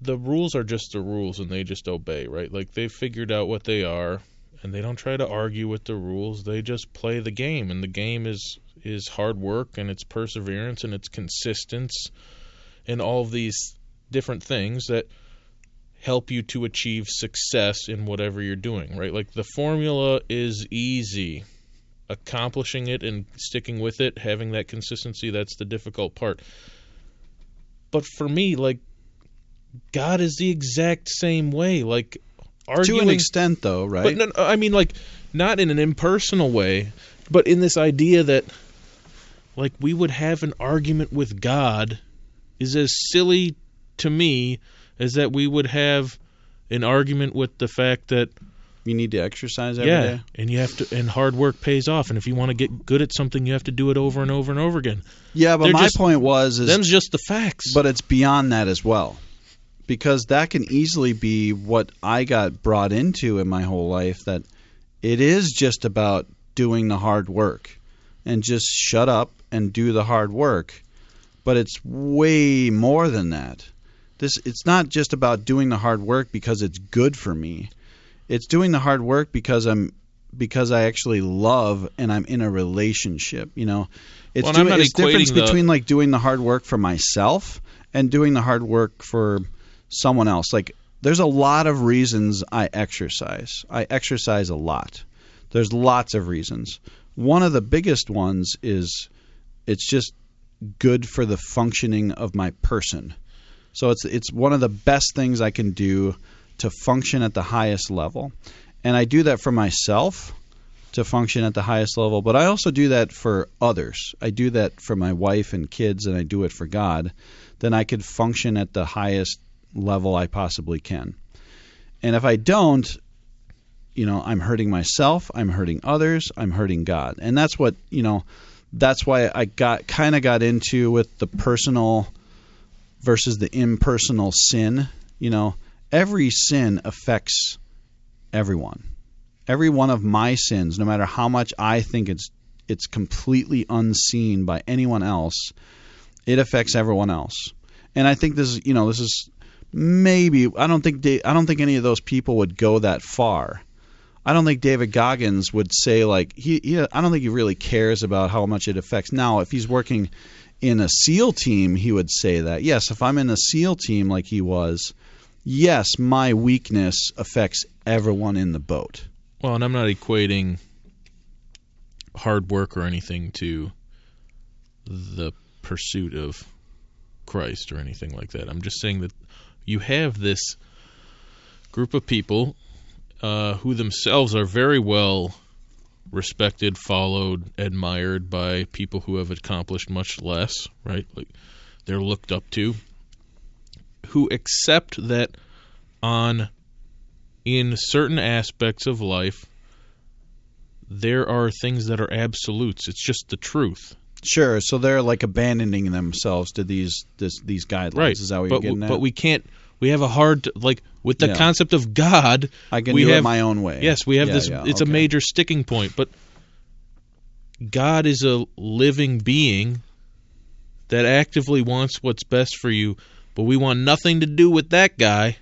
the rules are just the rules and they just obey, right? They've figured out what they are and they don't try to argue with the rules. They just play the game, and the game is hard work and it's perseverance and it's consistency and all of these different things that help you to achieve success in whatever you're doing, right? The formula is easy. Accomplishing it and sticking with it, having that consistency, that's the difficult part. But for me, God is the exact same way. Arguing, to an extent, though, right? But no, I mean, not in an impersonal way, but in this idea that, we would have an argument with God is as silly to me is that we would have an argument with the fact that you need to exercise every day. And you have to, and hard work pays off. And if you want to get good at something, you have to do it over and over and over again. Yeah, but my point was, them's just the facts. But it's beyond that as well, because that can easily be what I got brought into in my whole life. That it is just about doing the hard work, and just shut up and do the hard work. But it's way more than that. It's not just about doing the hard work because it's good for me. It's doing the hard work because I actually love and I'm in a relationship. It's difference between doing the hard work for myself and doing the hard work for someone else. There's a lot of reasons I exercise. I exercise a lot. There's lots of reasons. One of the biggest ones is it's just good for the functioning of my person. So it's one of the best things I can do to function at the highest level. And I do that for myself to function at the highest level, but I also do that for others. I do that for my wife and kids, and I do it for God. Then I could function at the highest level I possibly can. And if I don't, I'm hurting myself, I'm hurting others, I'm hurting God. And that's what, that's why I got into with the personal versus the impersonal sin. Every sin affects everyone. every one of my sins, no matter how much I think it's completely unseen by anyone else, it affects everyone else. And I think this is maybe, I don't think any of those people would go that far. I don't think David Goggins would say, like, I don't think he really cares about how much it affects. Now, if he's working in a SEAL team, he would say that. Yes, if I'm in a SEAL team like he was, yes, my weakness affects everyone in the boat. Well, and I'm not equating hard work or anything to the pursuit of Christ or anything like that. I'm just saying that you have this group of people who themselves are very well respected, followed, admired by people who have accomplished much less, right? Like, they're looked up to, who accept that in certain aspects of life there are things that are absolutes. It's just the truth. Sure, so they're like abandoning themselves to these guidelines. Right. Is that what you're getting at? But we can't. We have a hard, like, with the concept of God. I can do it my own way. Yes, we have this. It's a major sticking point. But God is a living being that actively wants what's best for you. But we want nothing to do with that guy.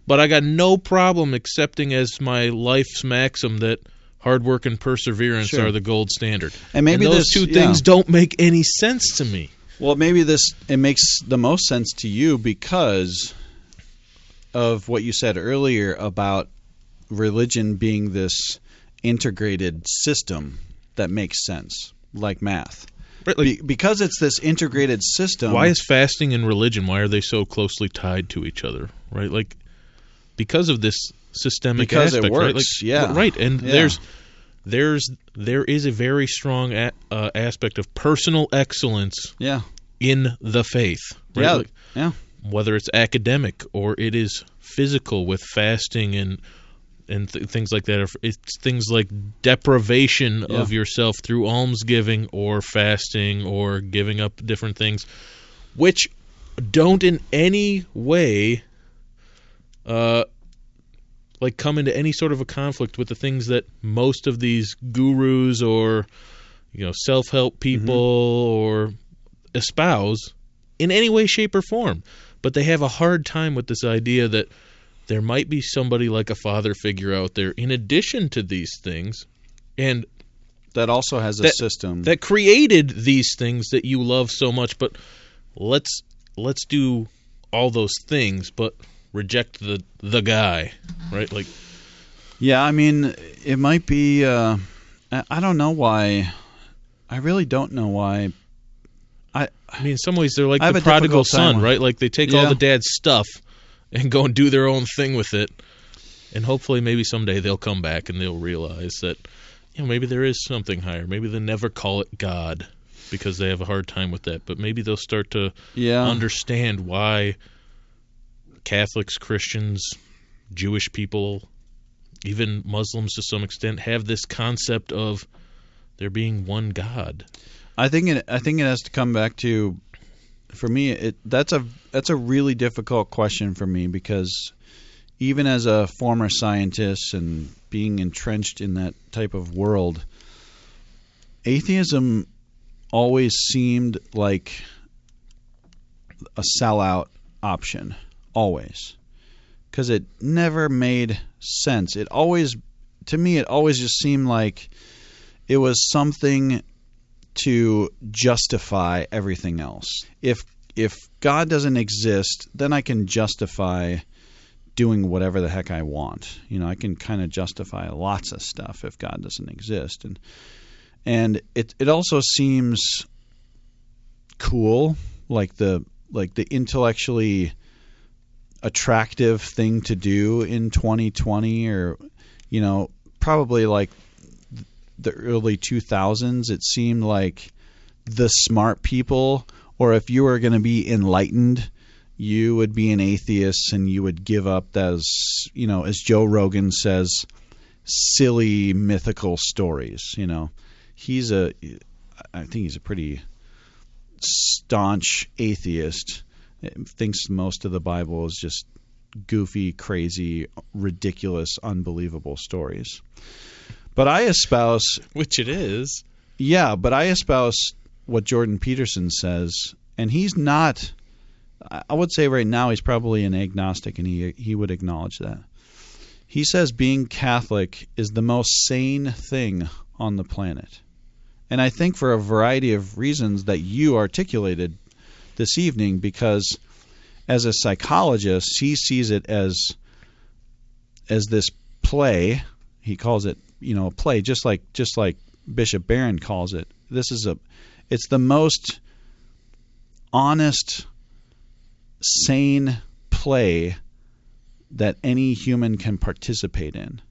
But I got no problem accepting as my life's maxim that hard work and perseverance are the gold standard. And maybe those two things don't make any sense to me. Well, maybe it makes the most sense to you because of what you said earlier about religion being this integrated system that makes sense, like math. Right, like, because it's this integrated system. Why is fasting and religion, why are they so closely tied to each other? Right? Like, because of this systemic aspect. It works, right? Like, right, and there is a very strong aspect of personal excellence in the faith. Right? Whether it's academic or it is physical with fasting and things like that. Or it's things like deprivation of yourself through almsgiving or fasting or giving up different things, which don't in any way like come into any sort of a conflict with the things that most of these gurus or self-help people or espouse in any way, shape, or form. But they have a hard time with this idea that there might be somebody like a father figure out there in addition to these things, and that also has a system that created these things that you love so much. But let's do all those things, but reject the guy, right? Like, yeah, I mean, it might be. I don't know why. I really don't know why. I mean, in some ways, they're like the prodigal son, right? Like, they take all the dad's stuff and go and do their own thing with it. And hopefully maybe someday they'll come back and they'll realize that, maybe there is something higher. Maybe they'll never call it God because they have a hard time with that. But maybe they'll start to understand why Catholics, Christians, Jewish people, even Muslims to some extent, have this concept of there being one God. I think it has to come back to, for me, that's a really difficult question for me because even as a former scientist and being entrenched in that type of world, atheism always seemed like a sellout option, always, because it never made sense. To me, it always just seemed like it was something to justify everything else. If God doesn't exist, then I can justify doing whatever the heck I want. I can kind of justify lots of stuff if God doesn't exist. And it also seems cool, like the intellectually attractive thing to do in 2020, or probably like the early 2000s. It seemed like the smart people, or if you were going to be enlightened, you would be an atheist and you would give up those, as Joe Rogan says, silly mythical stories. I think he's a pretty staunch atheist. Thinks most of the Bible is just goofy, crazy, ridiculous, unbelievable stories. But I espouse... Which it is. Yeah, but I espouse what Jordan Peterson says, and he's not... I would say right now he's probably an agnostic, and he would acknowledge that. He says being Catholic is the most sane thing on the planet. And I think for a variety of reasons that you articulated this evening, because as a psychologist, he sees it as this play. He calls it, a play, just like Bishop Barron calls it. It's the most honest, sane play that any human can participate in,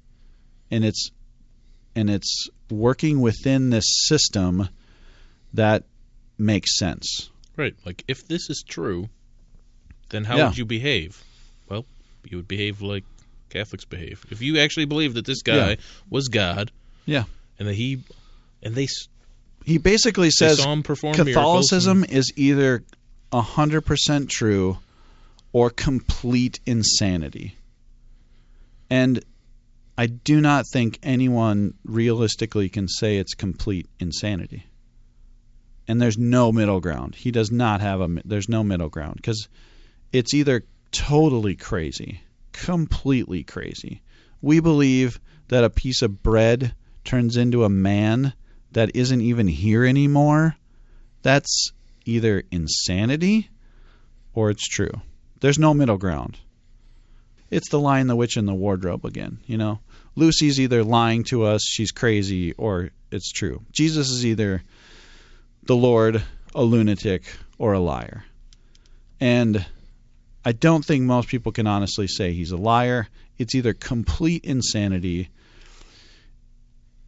and it's working within this system that makes sense. Right. Like, if this is true, then how would you behave? Well, you would behave like Catholics behave. If you actually believe that this guy was God, and that he basically says saw him perform Catholicism is either 100% true or complete insanity. And I do not think anyone realistically can say it's complete insanity. And there's no middle ground. He does not have there's no middle ground, because it's either totally crazy, completely crazy. We believe that a piece of bread turns into a man that isn't even here anymore. That's either insanity or it's true. There's no middle ground. It's the Lion, the Witch, and the Wardrobe again. Lucy's either lying to us, she's crazy, or it's true. Jesus is either the Lord, a lunatic, or a liar. And I don't think most people can honestly say he's a liar. It's either complete insanity,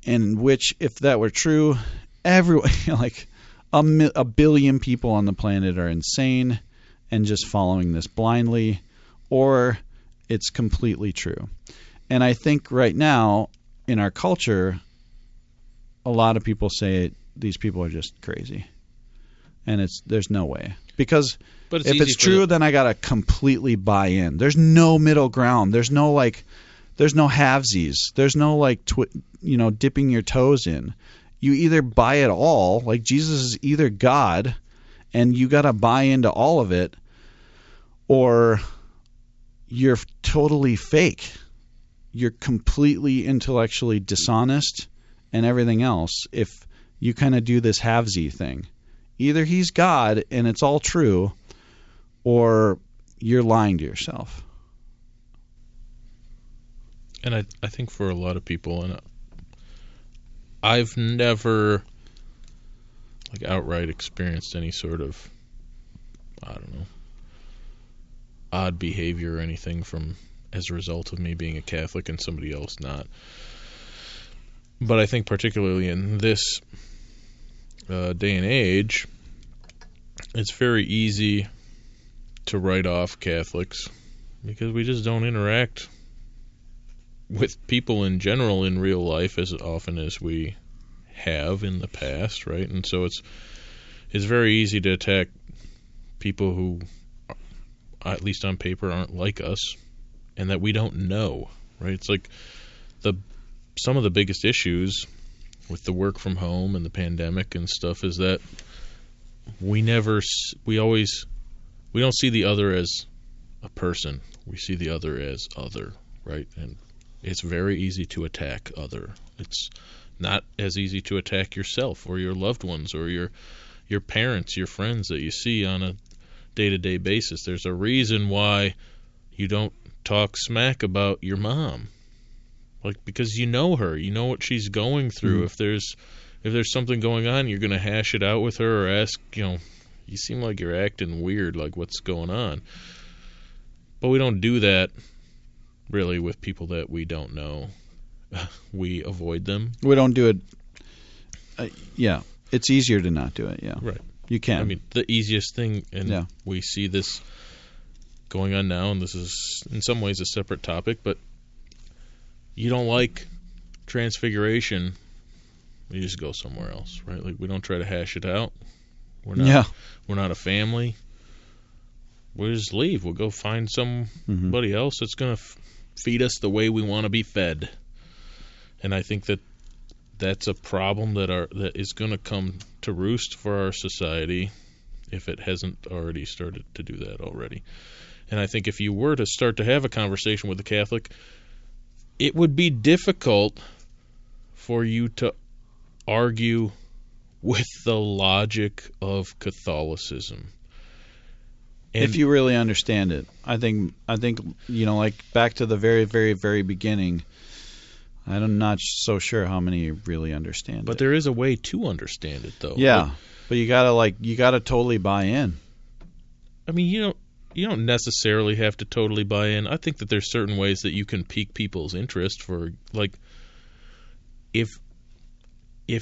in which, if that were true, everyone, like a billion people on the planet are insane and just following this blindly, or it's completely true. And I think right now in our culture, a lot of people say these people are just crazy, and there's no way, because if it's true, then I gotta completely buy in. There's no middle ground. There's no halvesies. There's no dipping your toes in. You either buy it all, like Jesus is either God, and you gotta buy into all of it, or you're totally fake. You're completely intellectually dishonest and everything else if you kind of do this halvesy thing. Either he's God and it's all true, or you're lying to yourself. And I think for a lot of people, and I've never outright experienced any sort of, odd behavior or anything as a result of me being a Catholic and somebody else not. But I think particularly in this day and age, it's very easy to write off Catholics because we just don't interact with people in general in real life as often as we have in the past, right? And so it's very easy to attack people who, at least on paper, aren't like us and that we don't know, right? It's like some of the biggest issues with the work from home and the pandemic and stuff is that we don't see the other as a person. We see the other as other, right? And it's very easy to attack other. It's not as easy to attack yourself or your loved ones or your parents, your friends that you see on a day-to-day basis. There's a reason why you don't talk smack about your mom. Because you know her. You know what she's going through. Mm-hmm. If there's something going on, you're going to hash it out with her or ask, you seem like you're acting weird, like what's going on. But we don't do that really with people that we don't know. We avoid them. We don't do it. Yeah. It's easier to not do it, yeah. Right. You can. I mean, the easiest thing, and we see this going on now, and this is in some ways a separate topic, but you don't like transfiguration, you just go somewhere else, right? We don't try to hash it out. We're not a family. we'll just leave. We'll go find somebody else that's going to feed us the way we want to be fed. And I think that that's a problem that is going to come to roost for our society if it hasn't already started to do that already. And I think if you were to start to have a conversation with a Catholic, it would be difficult for you to argue with the logic of Catholicism. And if you really understand it. I think like back to the very, very, very beginning, I'm not so sure how many really understand it. But there is a way to understand it, though. Yeah, but you gotta totally buy in. I mean, you don't necessarily have to totally buy in. I think that there's certain ways that you can pique people's interest. For like, if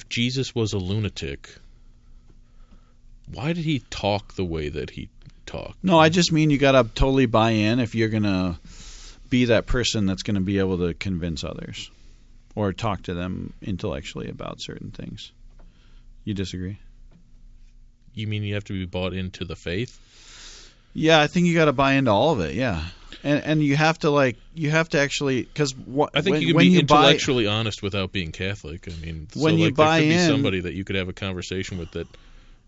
Jesus was a lunatic, why did he talk the way that he talked? No, I just mean you gotta totally buy in if you're gonna be that person that's gonna be able to convince others or talk to them intellectually about certain things. You disagree? You mean you have to be bought into the faith? Yeah, I think you got to buy into all of it. Yeah, and you have to actually, because I think you can be intellectually honest without being Catholic. I mean, when you buy there could in, be somebody that you could have a conversation with that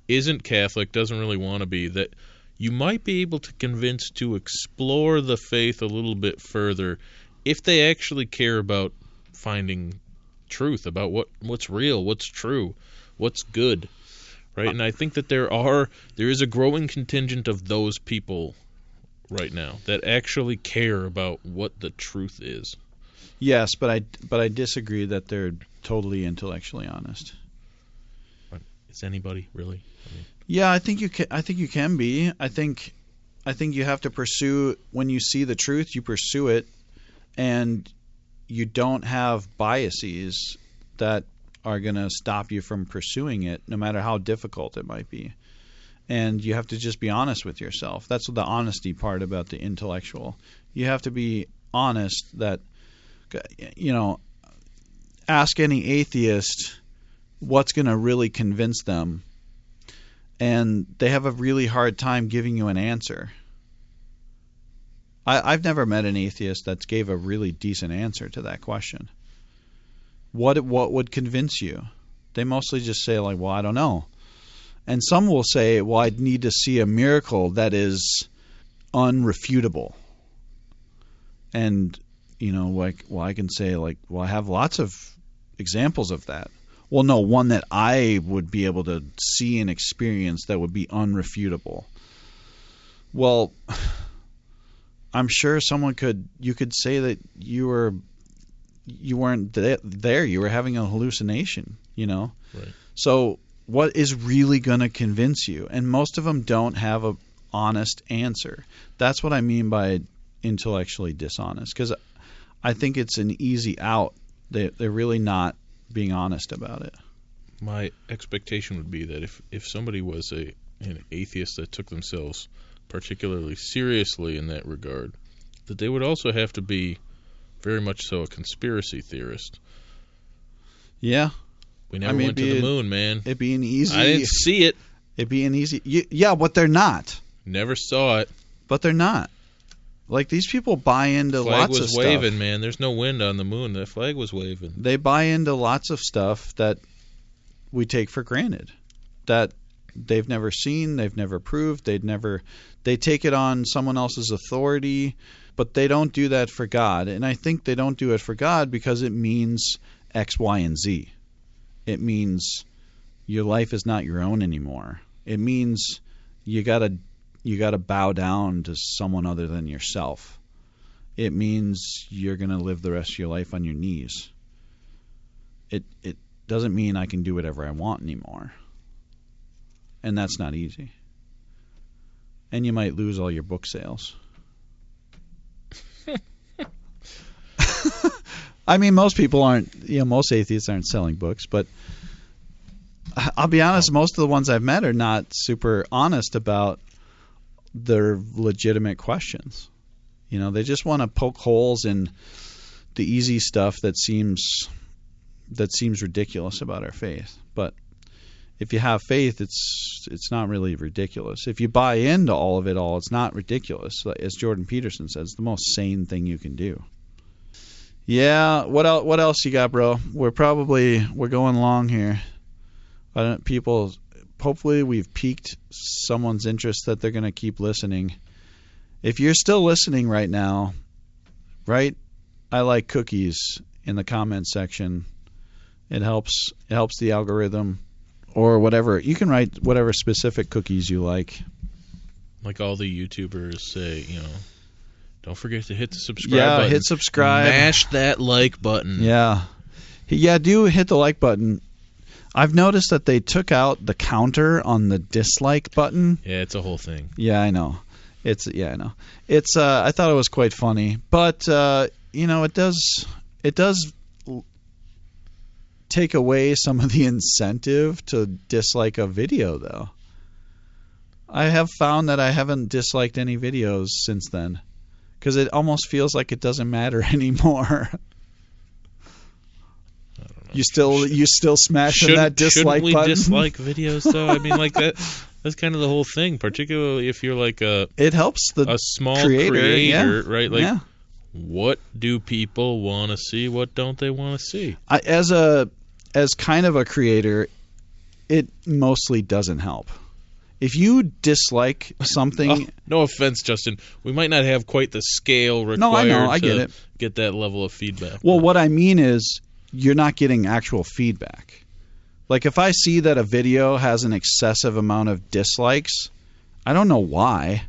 isn't Catholic, doesn't really want to be, that you might be able to convince to explore the faith a little bit further if they actually care about finding truth, about what's real, what's true, what's good. Right, and I think that there is a growing contingent of those people right now that actually care about what the truth is. Yes, but I disagree that they're totally intellectually honest. Is anybody really? Yeah, I think you can be. I think you have to pursue, when you see the truth, you pursue it, and you don't have biases that are going to stop you from pursuing it, no matter how difficult it might be. And you have to just be honest with yourself. That's the honesty part about the intellectual. You have to be honest that, ask any atheist what's going to really convince them, and they have a really hard time giving you an answer. I've never met an atheist that gave a really decent answer to that question. What would convince you? They mostly just say, like, well, I don't know. And some will say, well, I'd need to see a miracle that is unrefutable. And, I can say, like, well, I have lots of examples of that. Well, no, one that I would be able to see and experience that would be unrefutable. Well, I'm sure you could say that you weren't there. You were having a hallucination, Right. So what is really going to convince you? And most of them don't have an honest answer. That's what I mean by intellectually dishonest, because I think it's an easy out. They're really not being honest about it. My expectation would be that if somebody was an atheist that took themselves particularly seriously in that regard, that they would also have to be very much so a conspiracy theorist. Yeah. We never went to the moon, man. It'd be an easy... I didn't see it. It'd be an easy... Yeah, but they're not. Never saw it. But they're not. Like, these people buy into lots of stuff. Flag was waving, man. There's no wind on the moon. That flag was waving. They buy into lots of stuff that we take for granted, that they've never seen, they've never proved, they take it on someone else's authority, but they don't do that for God. And I think they don't do it for God because it means X, Y, and Z. It means your life is not your own anymore. It means you gotta bow down to someone other than yourself. It means you're gonna live the rest of your life on your knees. It doesn't mean I can do whatever I want anymore. And that's not easy. And you might lose all your book sales. I mean, most people aren't, most atheists aren't selling books, but I'll be honest, most of the ones I've met are not super honest about their legitimate questions. They just want to poke holes in the easy stuff that seems ridiculous about our faith. But if you have faith, it's not really ridiculous. If you buy into all of it all, it's not ridiculous. As Jordan Peterson says, it's the most sane thing you can do. Yeah, what else you got, bro? We're going long here. Hopefully we've piqued someone's interest that they're going to keep listening. If you're still listening right now, write I like cookies in the comment section. It helps the algorithm. Or whatever. You can write whatever specific cookies you like. Like all the YouTubers say, don't forget to hit the subscribe button. Yeah, hit subscribe. Mash that like button. Yeah. Yeah, do hit the like button. I've noticed that they took out the counter on the dislike button. Yeah, it's a whole thing. Yeah, I know. I know. It's I thought it was quite funny, but it does take away some of the incentive to dislike a video, though. I have found that I haven't disliked any videos since then because it almost feels like it doesn't matter anymore. I don't know. You still smashing that dislike button? Shouldn't we dislike videos, though? I mean, like that's kind of the whole thing, particularly if you're like it helps a small creator, right? Like, what do people want to see? What don't they want to see? As kind of a creator, it mostly doesn't help. If you dislike something... no offense, Justin. We might not have quite the scale required no, I know, I get it. Get that level of feedback. Well, what I mean is you're not getting actual feedback. Like if I see that a video has an excessive amount of dislikes, I don't know why.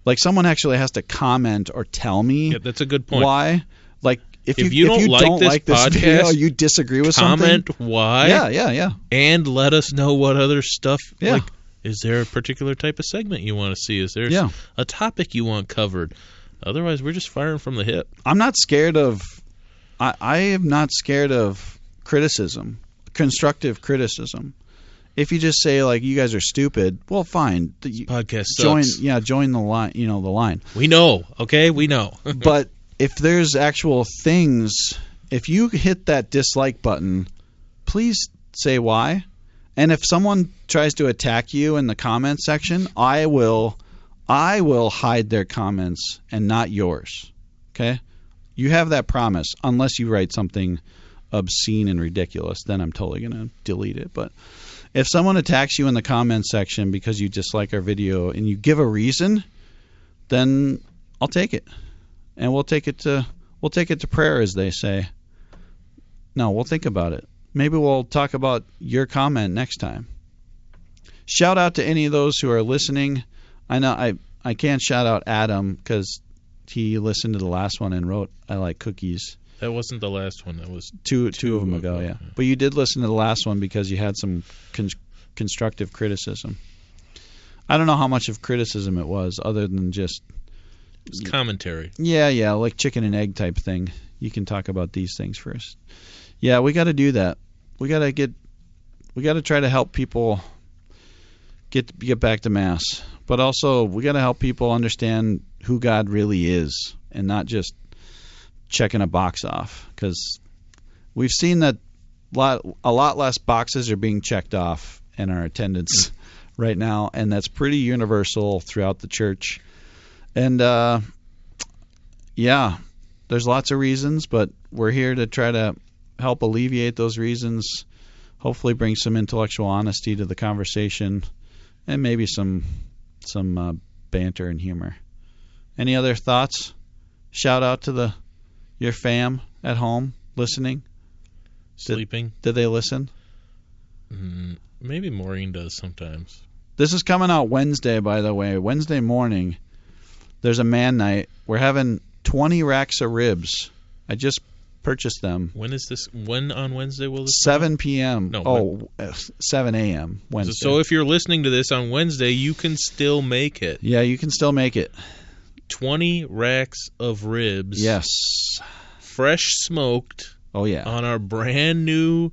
Like someone actually has to comment or tell me that's a good point. Why. Like if you don't like this podcast, video, you disagree with something. Comment why. Yeah. And let us know what other stuff. Yeah. Like, is there a particular type of segment you want to see? Is there a topic you want covered? Otherwise, we're just firing from the hip. I'm not scared of. I am not scared of criticism, constructive criticism. If you just say like you guys are stupid, well, fine. Podcast sucks. Join the line. The line. We know. Okay, we know. But if there's actual things, if you hit that dislike button, please say why. And if someone tries to attack you in the comment section, I will hide their comments and not yours. Okay? You have that promise, unless you write something obscene and ridiculous. Then I'm totally going to delete it. But if someone attacks you in the comment section because you dislike our video and you give a reason, then I'll take it. And we'll take it to prayer, as they say. No, we'll think about it. Maybe we'll talk about your comment next time. Shout out to any of those who are listening. I know I can't shout out Adam because he listened to the last one and wrote, I like cookies. That wasn't the last one. That was two of them ago, yeah. But you did listen to the last one because you had some constructive criticism. I don't know how much of criticism it was other than just... It's commentary. Yeah, like chicken and egg type thing. You can talk about these things first. Yeah, we got to do that. We got to try to help people get back to Mass. But also, we got to help people understand who God really is and not just checking a box off. Because we've seen that a lot less boxes are being checked off in our attendance right now, and that's pretty universal throughout the church. And, there's lots of reasons, but we're here to try to help alleviate those reasons, hopefully bring some intellectual honesty to the conversation, and maybe some banter and humor. Any other thoughts? Shout out to your fam at home listening. Sleeping. Did they listen? Maybe Maureen does sometimes. This is coming out Wednesday, by the way. Wednesday morning, there's a man night. We're having 20 racks of ribs. I just purchased them. When is this? When on Wednesday will this 7 p.m. No. 7 a.m. Wednesday. So if you're listening to this on Wednesday, you can still make it. Yeah, you can still make it. 20 racks of ribs. Yes. Fresh smoked. Oh, yeah. On our brand new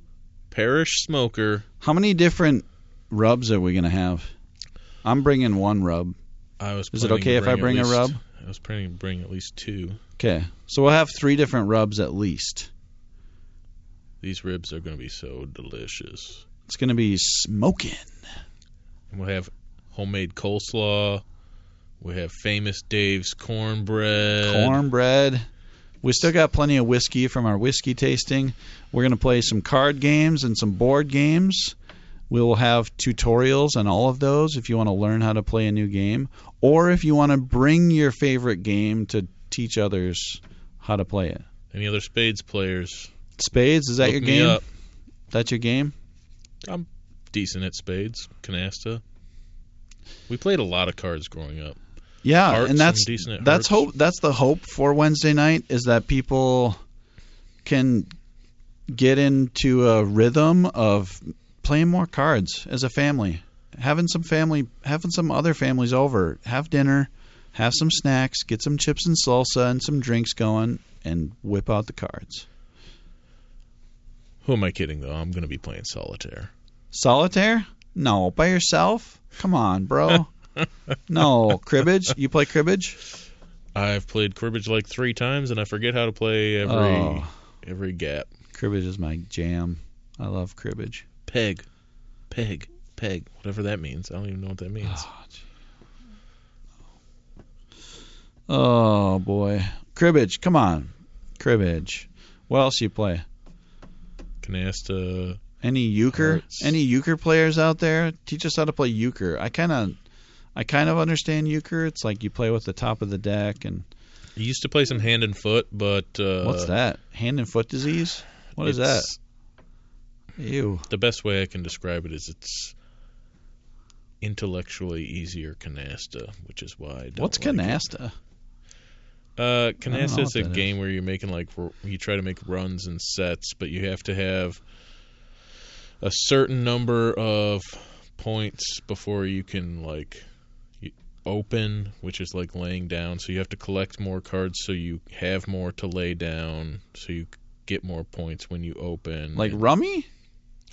Parish smoker. How many different rubs are we going to have? I'm bringing one rub. Is it okay if I bring a rub? I was planning to bring at least 2. Okay. So we'll have 3 different rubs at least. These ribs are going to be so delicious. It's going to be smoking. And we'll have homemade coleslaw. We have Famous Dave's cornbread. We still got plenty of whiskey from our whiskey tasting. We're going to play some card games and some board games. We will have tutorials on all of those if you want to learn how to play a new game, or if you want to bring your favorite game to teach others how to play it. Any other Spades players? Spades, is that your game? Up. That's your game? I'm decent at Spades, Canasta. We played a lot of cards growing up. Yeah, Hearts, and that's hearts. hope. That's the hope for Wednesday night, is that people can get into a rhythm of playing more cards as a family, having some other families over, have dinner, have some snacks, get some chips and salsa and some drinks going, and whip out the cards. Who am I kidding, though? I'm going to be playing solitaire. Solitaire? No, by yourself? Come on, bro. No, cribbage? You play cribbage? I've played cribbage like 3 times, and I forget how to play every gap. Cribbage is my jam. I love cribbage. Peg, whatever that means. I don't even know what that means. Oh boy. Cribbage, come on. Cribbage. What else do you play? Canasta. Any euchre? Hearts. Any euchre players out there? Teach us how to play euchre. I kind of understand euchre. It's like you play with the top of the deck. And I used to play some hand and foot, but what's that? Hand and foot disease? What is that? Ew. The best way I can describe it is it's intellectually easier Canasta, which is why I don't What's like Canasta? Canasta is a game is. where you're making you try to make runs and sets, but you have to have a certain number of points before you can open, which is like laying down. So you have to collect more cards so you have more to lay down, so you get more points when you open. Like rummy?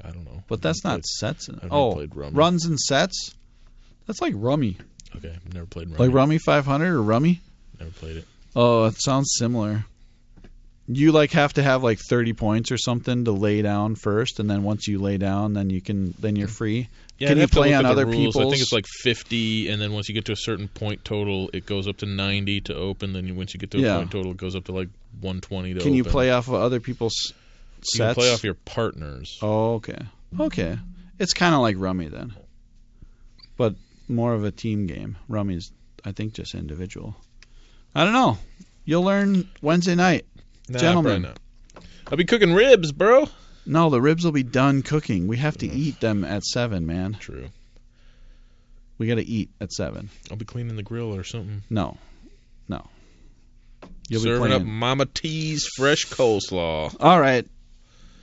I don't know. But that's not sets. I've never played rummy. Runs and sets? That's like rummy. Okay, I've never played rummy. Like rummy 500 or rummy? Never played it. Oh, it sounds similar. You have to have 30 points or something to lay down first, and then once you lay down, then you're free. Yeah, can you play on other people's? people's? I think it's like 50, and then once you get to a certain point total, it goes up to 90 to open. Then once you get to a point total, it goes up to 120 to open. Can you play off of other people's sets? You can play off your partners. Oh, okay. Okay. It's kind of like rummy then, but more of a team game. Rummy's, I think, just individual. I don't know. You'll learn Wednesday night. Nah, Gentlemen. probably not. I'll be cooking ribs, bro. No, the ribs will be done cooking. We have to eat them at 7, man. True. We got to eat at 7. I'll be cleaning the grill or something. No. You'll Serving be up Mama T's fresh coleslaw. All right.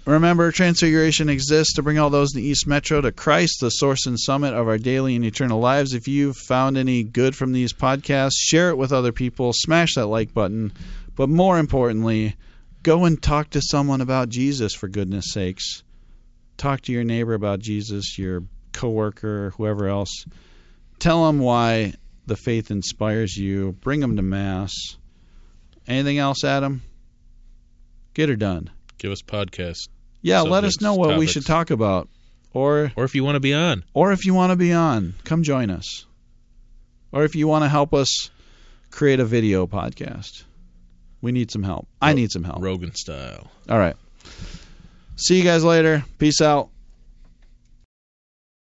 Remember, Transfiguration exists to bring all those in the East Metro to Christ, the source and summit of our daily and eternal lives. If you've found any good from these podcasts, share it with other people. Smash that like button. But more importantly, go and talk to someone about Jesus, for goodness sakes. Talk to your neighbor about Jesus, your coworker, whoever else. Tell them why the faith inspires you. Bring them to Mass. Anything else, Adam? Get her done. Give us podcasts. Yeah, let us know what we should talk about. Or if you want to be on. Or if you want to be on, come join us. Or if you want to help us create a video podcast. We need some help. I need some help. Rogan style. All right. See you guys later. Peace out.